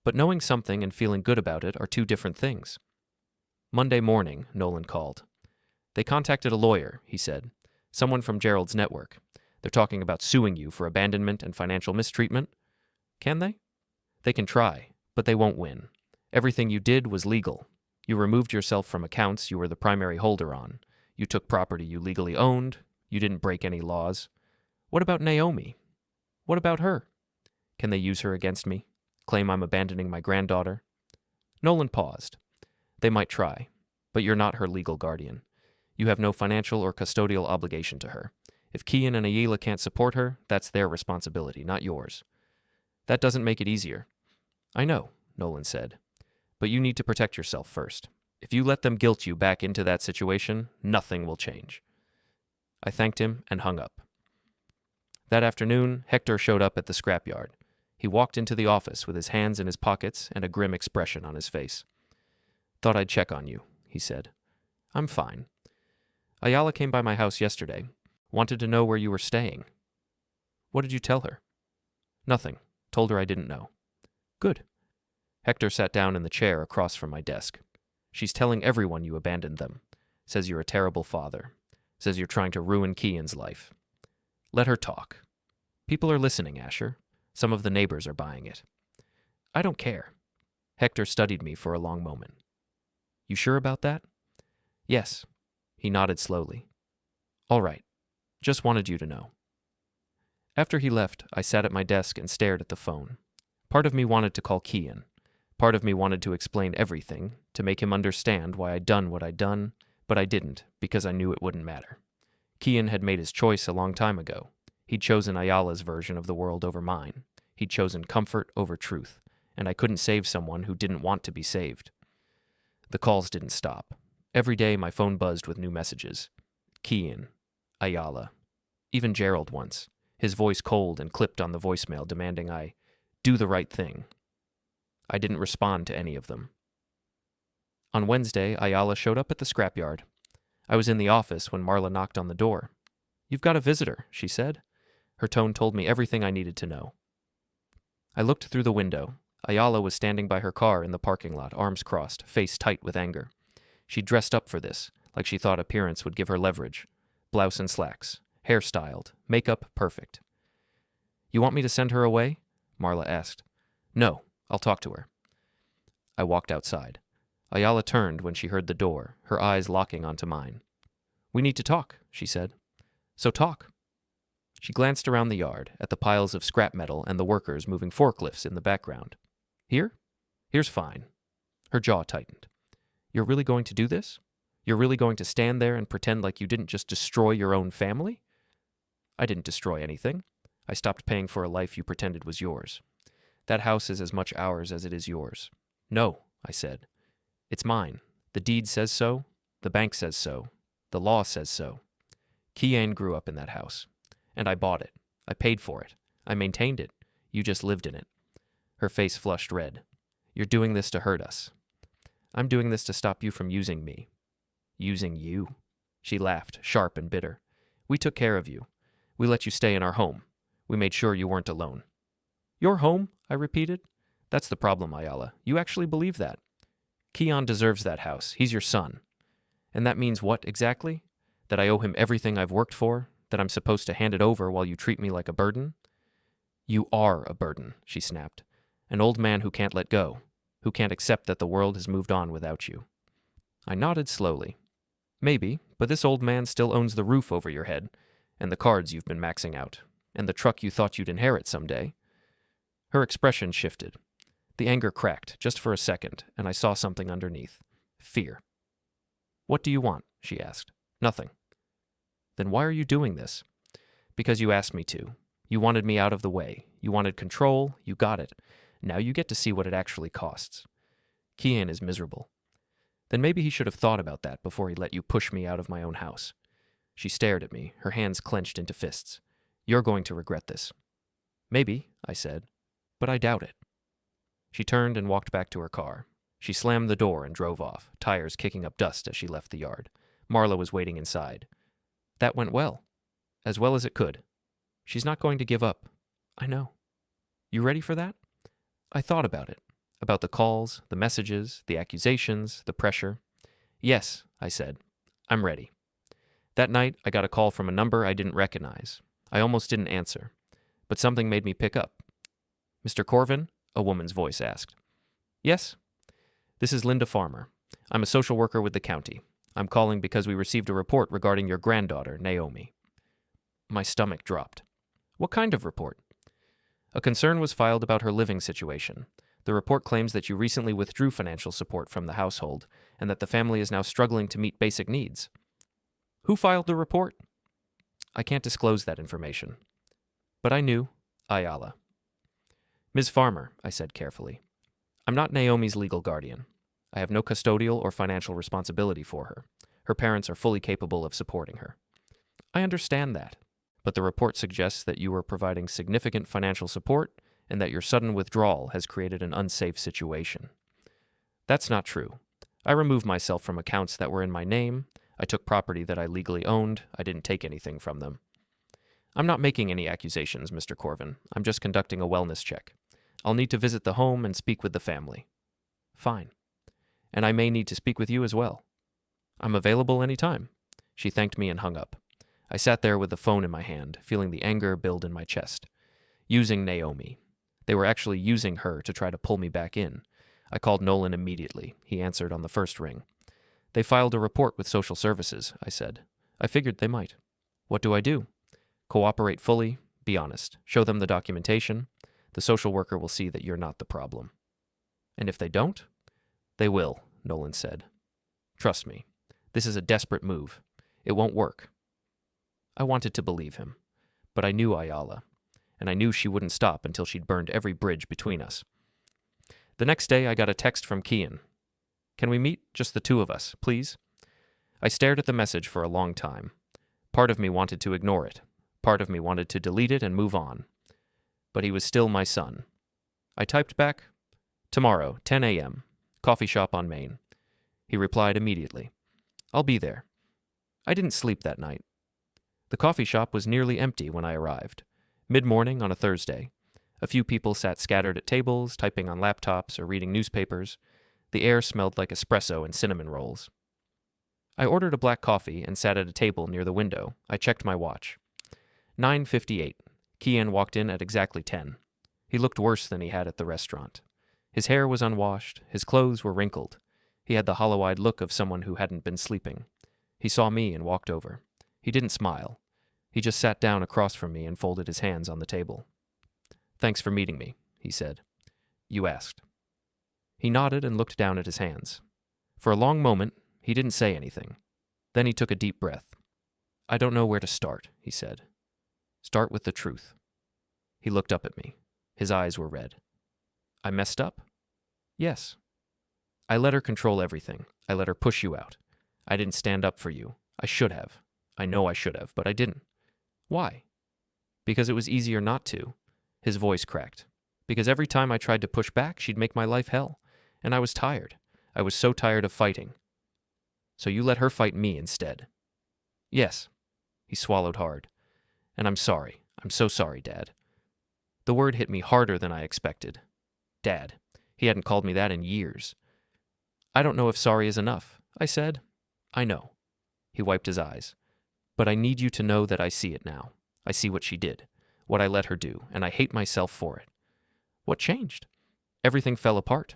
But knowing something and feeling good about it are 2 different things. Monday morning, Nolan called. "They contacted a lawyer," he said. "Someone from Gerald's network. They're talking about suing you for abandonment and financial mistreatment." "Can they?" "They can try, but they won't win. Everything you did was legal. You removed yourself from accounts you were the primary holder on. You took property you legally owned. You didn't break any laws. What about Naomi? What about her? Can they use her against me? Claim I'm abandoning my granddaughter?" Nolan paused. "They might try, but you're not her legal guardian. You have no financial or custodial obligation to her. If Kian and Ayala can't support her, that's their responsibility, not yours." "That doesn't make it easier." "I know," Nolan said. "But you need to protect yourself first. If you let them guilt you back into that situation, nothing will change." I thanked him and hung up. That afternoon, Hector showed up at the scrapyard. He walked into the office with his hands in his pockets and a grim expression on his face. "Thought I'd check on you," he said. "I'm fine. Ayala came by my house yesterday. Wanted to know where you were staying." "What did you tell her?" "Nothing. Told her I didn't know." "Good." Hector sat down in the chair across from my desk. "She's telling everyone you abandoned them. Says you're a terrible father. Says you're trying to ruin Kian's life. Let her talk. People are listening, Asher. Some of the neighbors are buying it." "I don't care." Hector studied me for a long moment. "You sure about that?" "Yes." He nodded slowly. "All right. Just wanted you to know." After he left, I sat at my desk and stared at the phone. Part of me wanted to call Kian. Part of me wanted to explain everything, to make him understand why I'd done what I'd done, but I didn't, because I knew it wouldn't matter. Kian had made his choice a long time ago. He'd chosen Ayala's version of the world over mine. He'd chosen comfort over truth, and I couldn't save someone who didn't want to be saved. The calls didn't stop. Every day my phone buzzed with new messages. Kian, Ayala, even Gerald once, his voice cold and clipped on the voicemail demanding I do the right thing. I didn't respond to any of them. On Wednesday, Ayala showed up at the scrapyard. I was in the office when Marla knocked on the door. "You've got a visitor," she said. Her tone told me everything I needed to know. I looked through the window. Ayala was standing by her car in the parking lot, arms crossed, face tight with anger. She dressed up for this, like she thought appearance would give her leverage. Blouse and slacks, hair styled, makeup perfect. "You want me to send her away?" Marla asked. "No, I'll talk to her." I walked outside. Ayala turned when she heard the door, her eyes locking onto mine. "We need to talk," she said. "So talk." She glanced around the yard, at the piles of scrap metal and the workers moving forklifts in the background. "Here? Here's fine." Her jaw tightened. "You're really going to do this? You're really going to stand there and pretend like you didn't just destroy your own family?" "I didn't destroy anything. I stopped paying for a life you pretended was yours. That house is as much ours as it is yours." "No," I said. "It's mine. The deed says so. The bank says so. The law says so. Kian grew up in that house. And I bought it. I paid for it. I maintained it. You just lived in it." Her face flushed red. "You're doing this to hurt us." "I'm doing this to stop you from using me." "Using you?" She laughed, sharp and bitter. "We took care of you. We let you stay in our home. We made sure you weren't alone." "Your home?" I repeated. "That's the problem, Ayala. You actually believe that. Kian deserves that house. He's your son. And that means what, exactly? That I owe him everything I've worked for? That I'm supposed to hand it over while you treat me like a burden?" "You are a burden," she snapped. "An old man who can't let go, who can't accept that the world has moved on without you." I nodded slowly. "Maybe, but this old man still owns the roof over your head, and the cards you've been maxing out, and the truck you thought you'd inherit someday." Her expression shifted. The anger cracked, just for a second, and I saw something underneath. Fear. "What do you want?" she asked. Nothing. Then why are you doing this? Because you asked me to. You wanted me out of the way. You wanted control. You got it. Now you get to see what it actually costs. Kian is miserable. Then maybe he should have thought about that before he let you push me out of my own house. She stared at me, her hands clenched into fists. You're going to regret this. Maybe, I said, but I doubt it. She turned and walked back to her car. She slammed the door and drove off, tires kicking up dust as she left the yard. Marla was waiting inside. That went well. As well as it could. She's not going to give up. I know. You ready for that? I thought about it. About the calls, the messages, the accusations, the pressure. Yes, I said. I'm ready. That night, I got a call from a number I didn't recognize. I almost didn't answer, but something made me pick up. Mr. Corvin? A woman's voice asked. Yes? This is Linda Farmer. I'm a social worker with the county. I'm calling because we received a report regarding your granddaughter, Naomi. My stomach dropped. What kind of report? A concern was filed about her living situation. The report claims that you recently withdrew financial support from the household and that the family is now struggling to meet basic needs. Who filed the report? I can't disclose that information. But I knew. Ayala. Ms. Farmer, I said carefully. I'm not Naomi's legal guardian. I have no custodial or financial responsibility for her. Her parents are fully capable of supporting her. I understand that, but the report suggests that you are providing significant financial support and that your sudden withdrawal has created an unsafe situation. That's not true. I removed myself from accounts that were in my name. I took property that I legally owned. I didn't take anything from them. I'm not making any accusations, Mr. Corvin. I'm just conducting a wellness check. I'll need to visit the home and speak with the family. Fine. And I may need to speak with you as well. I'm available any time. She thanked me and hung up. I sat there with the phone in my hand, feeling the anger build in my chest. Using Naomi. They were actually using her to try to pull me back in. I called Nolan immediately. He answered on the first ring. They filed a report with social services, I said. I figured they might. What do I do? Cooperate fully, be honest, show them the documentation. The social worker will see that you're not the problem. And if they don't? They will, Nolan said. Trust me, this is a desperate move. It won't work. I wanted to believe him, but I knew Ayala, and I knew she wouldn't stop until she'd burned every bridge between us. The next day, I got a text from Kian. Can we meet, just the two of us, please? I stared at the message for a long time. Part of me wanted to ignore it. Part of me wanted to delete it and move on. But he was still my son. I typed back, tomorrow, 10 a.m., coffee shop on Main. He replied immediately, I'll be there. I didn't sleep that night. The coffee shop was nearly empty when I arrived. Mid-morning on a Thursday. A few people sat scattered at tables, typing on laptops or reading newspapers. The air smelled like espresso and cinnamon rolls. I ordered a black coffee and sat at a table near the window. I checked my watch. 9:58. Kian walked in at exactly 10. He looked worse than he had at the restaurant. His hair was unwashed, his clothes were wrinkled. He had the hollow-eyed look of someone who hadn't been sleeping. He saw me and walked over. He didn't smile. He just sat down across from me and folded his hands on the table. Thanks for meeting me, he said. You asked. He nodded and looked down at his hands. For a long moment, he didn't say anything. Then he took a deep breath. I don't know where to start, he said. Start with the truth. He looked up at me. His eyes were red. I messed up? Yes. I let her control everything. I let her push you out. I didn't stand up for you. I should have. I know I should have, but I didn't. Why? Because it was easier not to. His voice cracked. Because every time I tried to push back, she'd make my life hell. And I was tired. I was so tired of fighting. So you let her fight me instead. Yes. He swallowed hard. And I'm sorry. I'm so sorry, Dad. The word hit me harder than I expected. Dad. He hadn't called me that in years. I don't know if sorry is enough, I said. I know. He wiped his eyes. But I need you to know that I see it now. I see what she did, what I let her do, and I hate myself for it. What changed? Everything fell apart.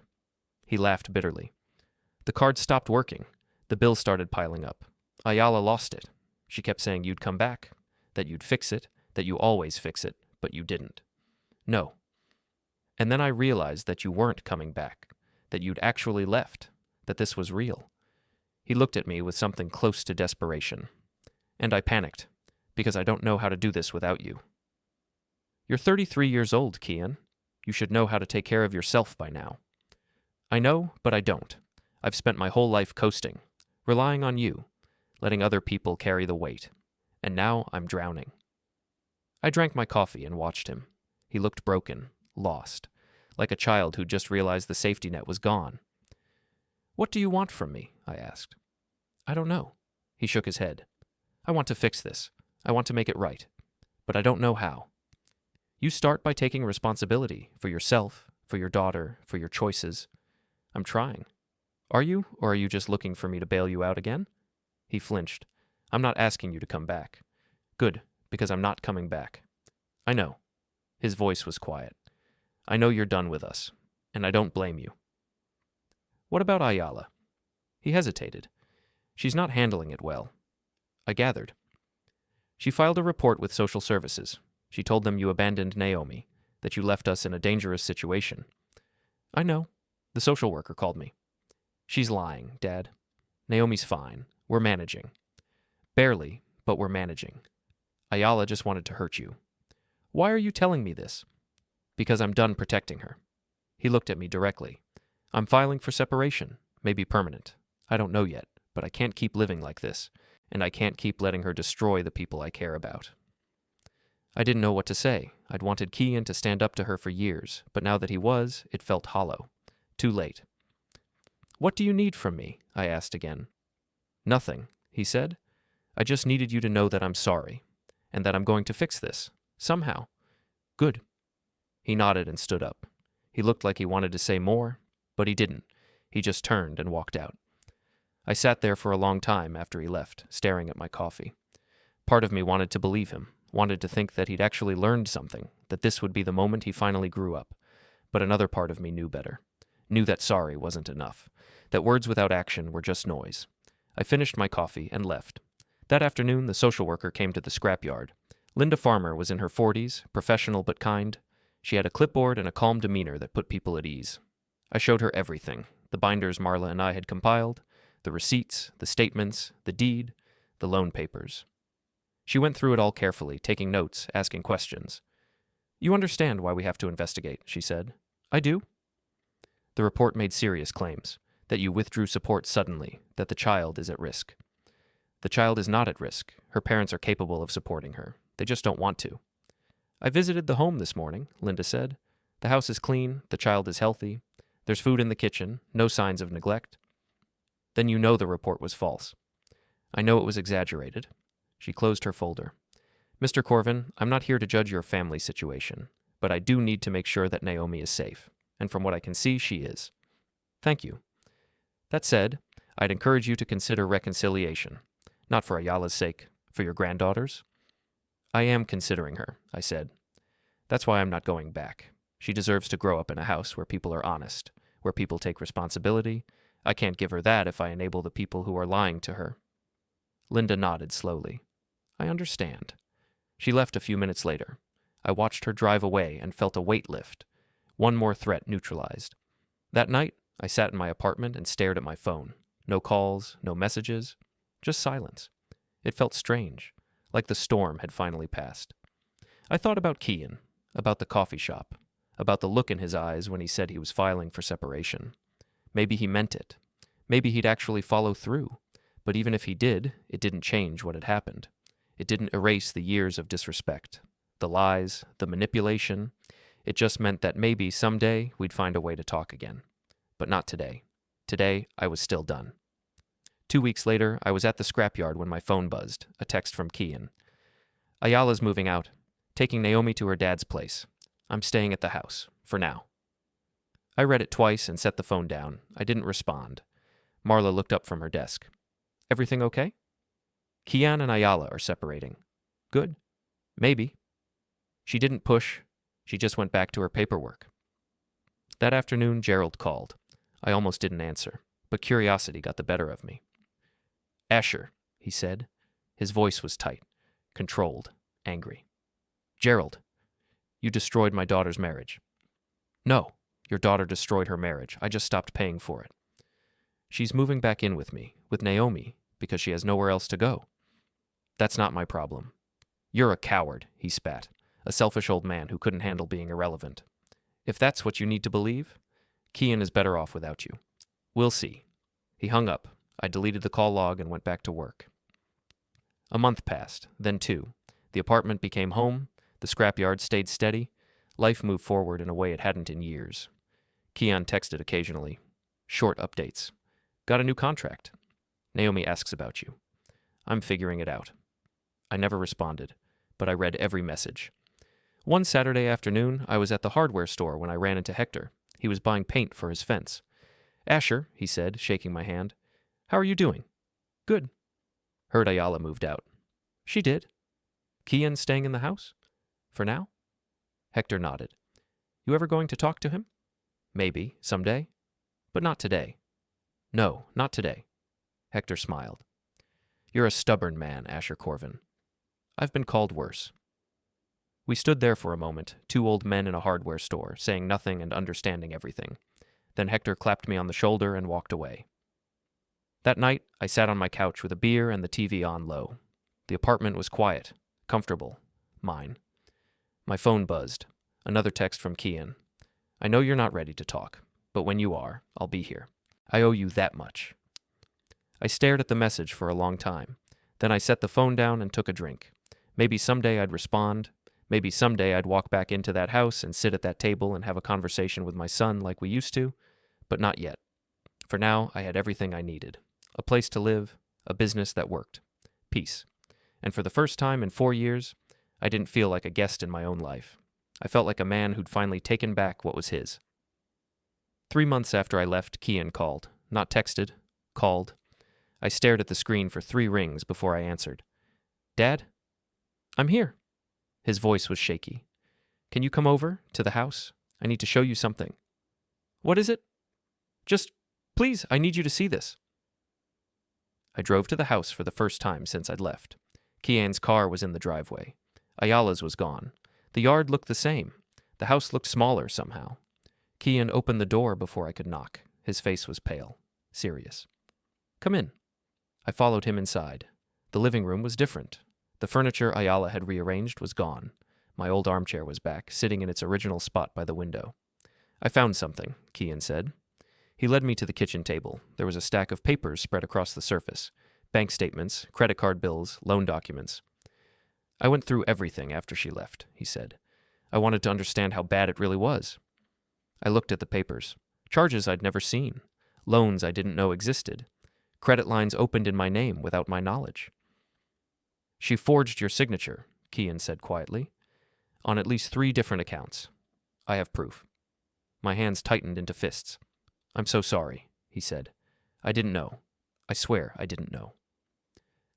He laughed bitterly. The card stopped working. The bill started piling up. Ayala lost it. She kept saying you'd come back, that you'd fix it, that you always fix it, but you didn't. No. And then I realized that you weren't coming back, that you'd actually left, that this was real. He looked at me with something close to desperation. And I panicked, because I don't know how to do this without you. You're 33 years old, Kian. You should know how to take care of yourself by now. I know, but I don't. I've spent my whole life coasting, relying on you, letting other people carry the weight. And now I'm drowning. I drank my coffee and watched him. He looked broken, lost, like a child who just realized the safety net was gone. What do you want from me? I asked. I don't know. He shook his head. I want to fix this. I want to make it right. But I don't know how. You start by taking responsibility for yourself, for your daughter, for your choices. I'm trying. Are you, or are you just looking for me to bail you out again? He flinched. I'm not asking you to come back. Good, because I'm not coming back. I know. His voice was quiet. I know you're done with us, and I don't blame you. What about Ayala? He hesitated. She's not handling it well. I gathered. She filed a report with social services. She told them you abandoned Naomi, that you left us in a dangerous situation. I know. The social worker called me. She's lying, Dad. Naomi's fine. We're managing. Barely, but we're managing. Ayala just wanted to hurt you. Why are you telling me this? Because I'm done protecting her. He looked at me directly. I'm filing for separation, maybe permanent. I don't know yet, but I can't keep living like this, and I can't keep letting her destroy the people I care about. I didn't know what to say. I'd wanted Kian to stand up to her for years, but now that he was, it felt hollow. Too late. What do you need from me? I asked again. Nothing, he said. I just needed you to know that I'm sorry, and that I'm going to fix this, somehow. Good. He nodded and stood up. He looked like he wanted to say more, but he didn't. He just turned and walked out. I sat there for a long time after he left, staring at my coffee. Part of me wanted to believe him, wanted to think that he'd actually learned something, that this would be the moment he finally grew up. But another part of me knew better. Knew that sorry wasn't enough, that words without action were just noise. I finished my coffee and left. That afternoon, the social worker came to the scrapyard. Linda Farmer was in her 40s, professional but kind. She had a clipboard and a calm demeanor that put people at ease. I showed her everything, the binders Marla and I had compiled, the receipts, the statements, the deed, the loan papers. She went through it all carefully, taking notes, asking questions. You understand why we have to investigate, she said. I do. The report made serious claims, that you withdrew support suddenly, that the child is at risk. The child is not at risk. Her parents are capable of supporting her. They just don't want to. I visited the home this morning, Linda said. The house is clean, the child is healthy. There's food in the kitchen, no signs of neglect. Then you know the report was false. I know it was exaggerated. She closed her folder. Mr. Corvin, I'm not here to judge your family situation, but I do need to make sure that Naomi is safe, and from what I can see, she is. Thank you. That said, I'd encourage you to consider reconciliation, not for Ayala's sake, for your granddaughter's. I am considering her, I said. That's why I'm not going back. She deserves to grow up in a house where people are honest, where people take responsibility. I can't give her that if I enable the people who are lying to her. Linda nodded slowly. I understand. She left a few minutes later. I watched her drive away and felt a weight lift. One more threat neutralized. That night, I sat in my apartment and stared at my phone. No calls, no messages, just silence. It felt strange, like the storm had finally passed. I thought about Kian, about the coffee shop, about the look in his eyes when he said he was filing for separation. Maybe he meant it. Maybe he'd actually follow through. But even if he did, it didn't change what had happened. It didn't erase the years of disrespect, the lies, the manipulation. It just meant that maybe someday we'd find a way to talk again. But not today. Today, I was still done. 2 weeks later, I was at the scrapyard when my phone buzzed, a text from Kian. Ayala's moving out, taking Naomi to her dad's place. I'm staying at the house, for now. I read it twice and set the phone down. I didn't respond. Marla looked up from her desk. Everything okay? Kian and Ayala are separating. Good. Maybe. She didn't push. She just went back to her paperwork. That afternoon, Gerald called. I almost didn't answer, but curiosity got the better of me. Asher, he said. His voice was tight, controlled, angry. Gerald, you destroyed my daughter's marriage. No, your daughter destroyed her marriage. I just stopped paying for it. She's moving back in with me, with Naomi, because she has nowhere else to go. That's not my problem. You're a coward, he spat, a selfish old man who couldn't handle being irrelevant. If that's what you need to believe, Kian is better off without you. We'll see. He hung up. I deleted the call log and went back to work. A month passed, then 2. The apartment became home, the scrapyard stayed steady, life moved forward in a way it hadn't in years. Kian texted occasionally. Short updates. Got a new contract. Naomi asks about you. I'm figuring it out. I never responded, but I read every message. One Saturday afternoon, I was at the hardware store when I ran into Hector. He was buying paint for his fence. Asher, he said, shaking my hand. How are you doing? Good. Heard Ayala moved out. She did. Kian staying in the house? For now? Hector nodded. You ever going to talk to him? Maybe, someday. But not today. No, not today. Hector smiled. You're a stubborn man, Asher Corvin. I've been called worse. We stood there for a moment, 2 old men in a hardware store, saying nothing and understanding everything. Then Hector clapped me on the shoulder and walked away. That night, I sat on my couch with a beer and the TV on low. The apartment was quiet, comfortable, mine. My phone buzzed. Another text from Kian. I know you're not ready to talk, but when you are, I'll be here. I owe you that much. I stared at the message for a long time. Then I set the phone down and took a drink. Maybe someday I'd respond. Maybe someday I'd walk back into that house and sit at that table and have a conversation with my son like we used to, but not yet. For now, I had everything I needed. A place to live, a business that worked, peace. And for the first time in 4 years, I didn't feel like a guest in my own life. I felt like a man who'd finally taken back what was his. 3 months after I left, Kian called. Not texted, called. I stared at the screen for 3 rings before I answered. Dad? I'm here. His voice was shaky. Can you come over to the house? I need to show you something. What is it? Just, please, I need you to see this. I drove to the house for the first time since I'd left. Kian's car was in the driveway. Ayala's was gone. The yard looked the same. The house looked smaller somehow. Kian opened the door before I could knock. His face was pale, serious. Come in. I followed him inside. The living room was different. The furniture Ayala had rearranged was gone. My old armchair was back, sitting in its original spot by the window. I found something, Kian said. He led me to the kitchen table. There was a stack of papers spread across the surface. Bank statements, credit card bills, loan documents. I went through everything after she left, he said. I wanted to understand how bad it really was. I looked at the papers. Charges I'd never seen. Loans I didn't know existed. Credit lines opened in my name without my knowledge. She forged your signature, Kian said quietly, on at least 3 different accounts. I have proof. My hands tightened into fists. I'm so sorry, he said. I didn't know. I swear I didn't know.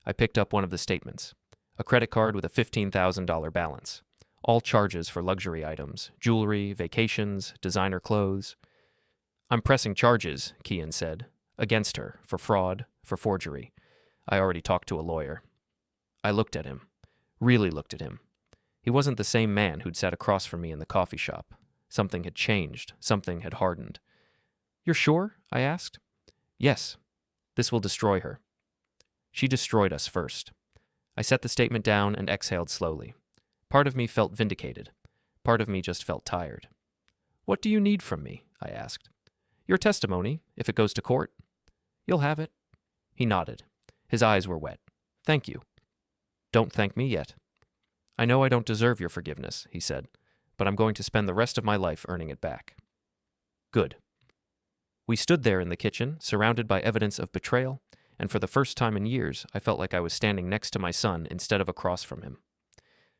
I picked up one of the statements. A credit card with a $15,000 balance. All charges for luxury items, jewelry, vacations, designer clothes. I'm pressing charges, Kian said, against her, for fraud, for forgery. I already talked to a lawyer. I looked at him. Really looked at him. He wasn't the same man who'd sat across from me in the coffee shop. Something had changed. Something had hardened. You're sure? I asked. Yes. This will destroy her. She destroyed us first. I set the statement down and exhaled slowly. Part of me felt vindicated. Part of me just felt tired. What do you need from me? I asked. Your testimony, if it goes to court. You'll have it. He nodded. His eyes were wet. Thank you. Don't thank me yet. I know I don't deserve your forgiveness, he said, but I'm going to spend the rest of my life earning it back. Good. We stood there in the kitchen, surrounded by evidence of betrayal, and for the first time in years, I felt like I was standing next to my son instead of across from him.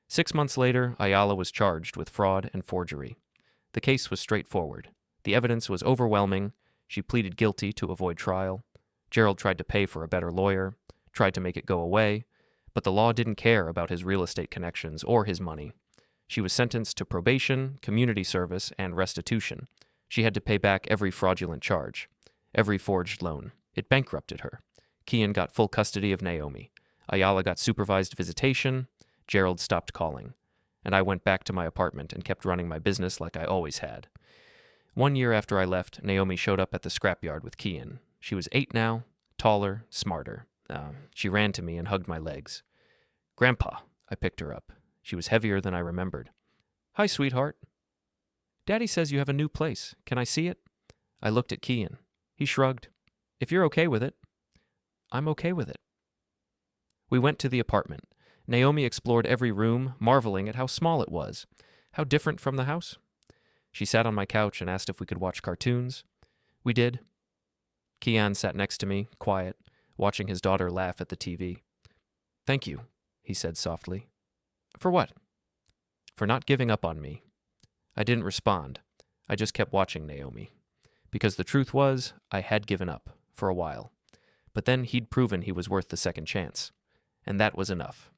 6 months later, Ayala was charged with fraud and forgery. The case was straightforward. The evidence was overwhelming. She pleaded guilty to avoid trial. Gerald tried to pay for a better lawyer, tried to make it go away, but the law didn't care about his real estate connections or his money. She was sentenced to probation, community service, and restitution. She had to pay back every fraudulent charge, every forged loan. It bankrupted her. Kian got full custody of Naomi. Ayala got supervised visitation. Gerald stopped calling. And I went back to my apartment and kept running my business like I always had. 1 year after I left, Naomi showed up at the scrapyard with Kian. She was 8 now, taller, smarter. She ran to me and hugged my legs. Grandpa, I picked her up. She was heavier than I remembered. Hi, sweetheart. Daddy says you have a new place. Can I see it? I looked at Kian. He shrugged. If you're okay with it. I'm okay with it. We went to the apartment. Naomi explored every room, marveling at how small it was. How different from the house. She sat on my couch and asked if we could watch cartoons. We did. Kian sat next to me, quiet, watching his daughter laugh at the TV. Thank you, he said softly. For what? For not giving up on me. I didn't respond. I just kept watching Naomi. Because the truth was, I had given up, for a while. But then he'd proven he was worth the second chance. And that was enough.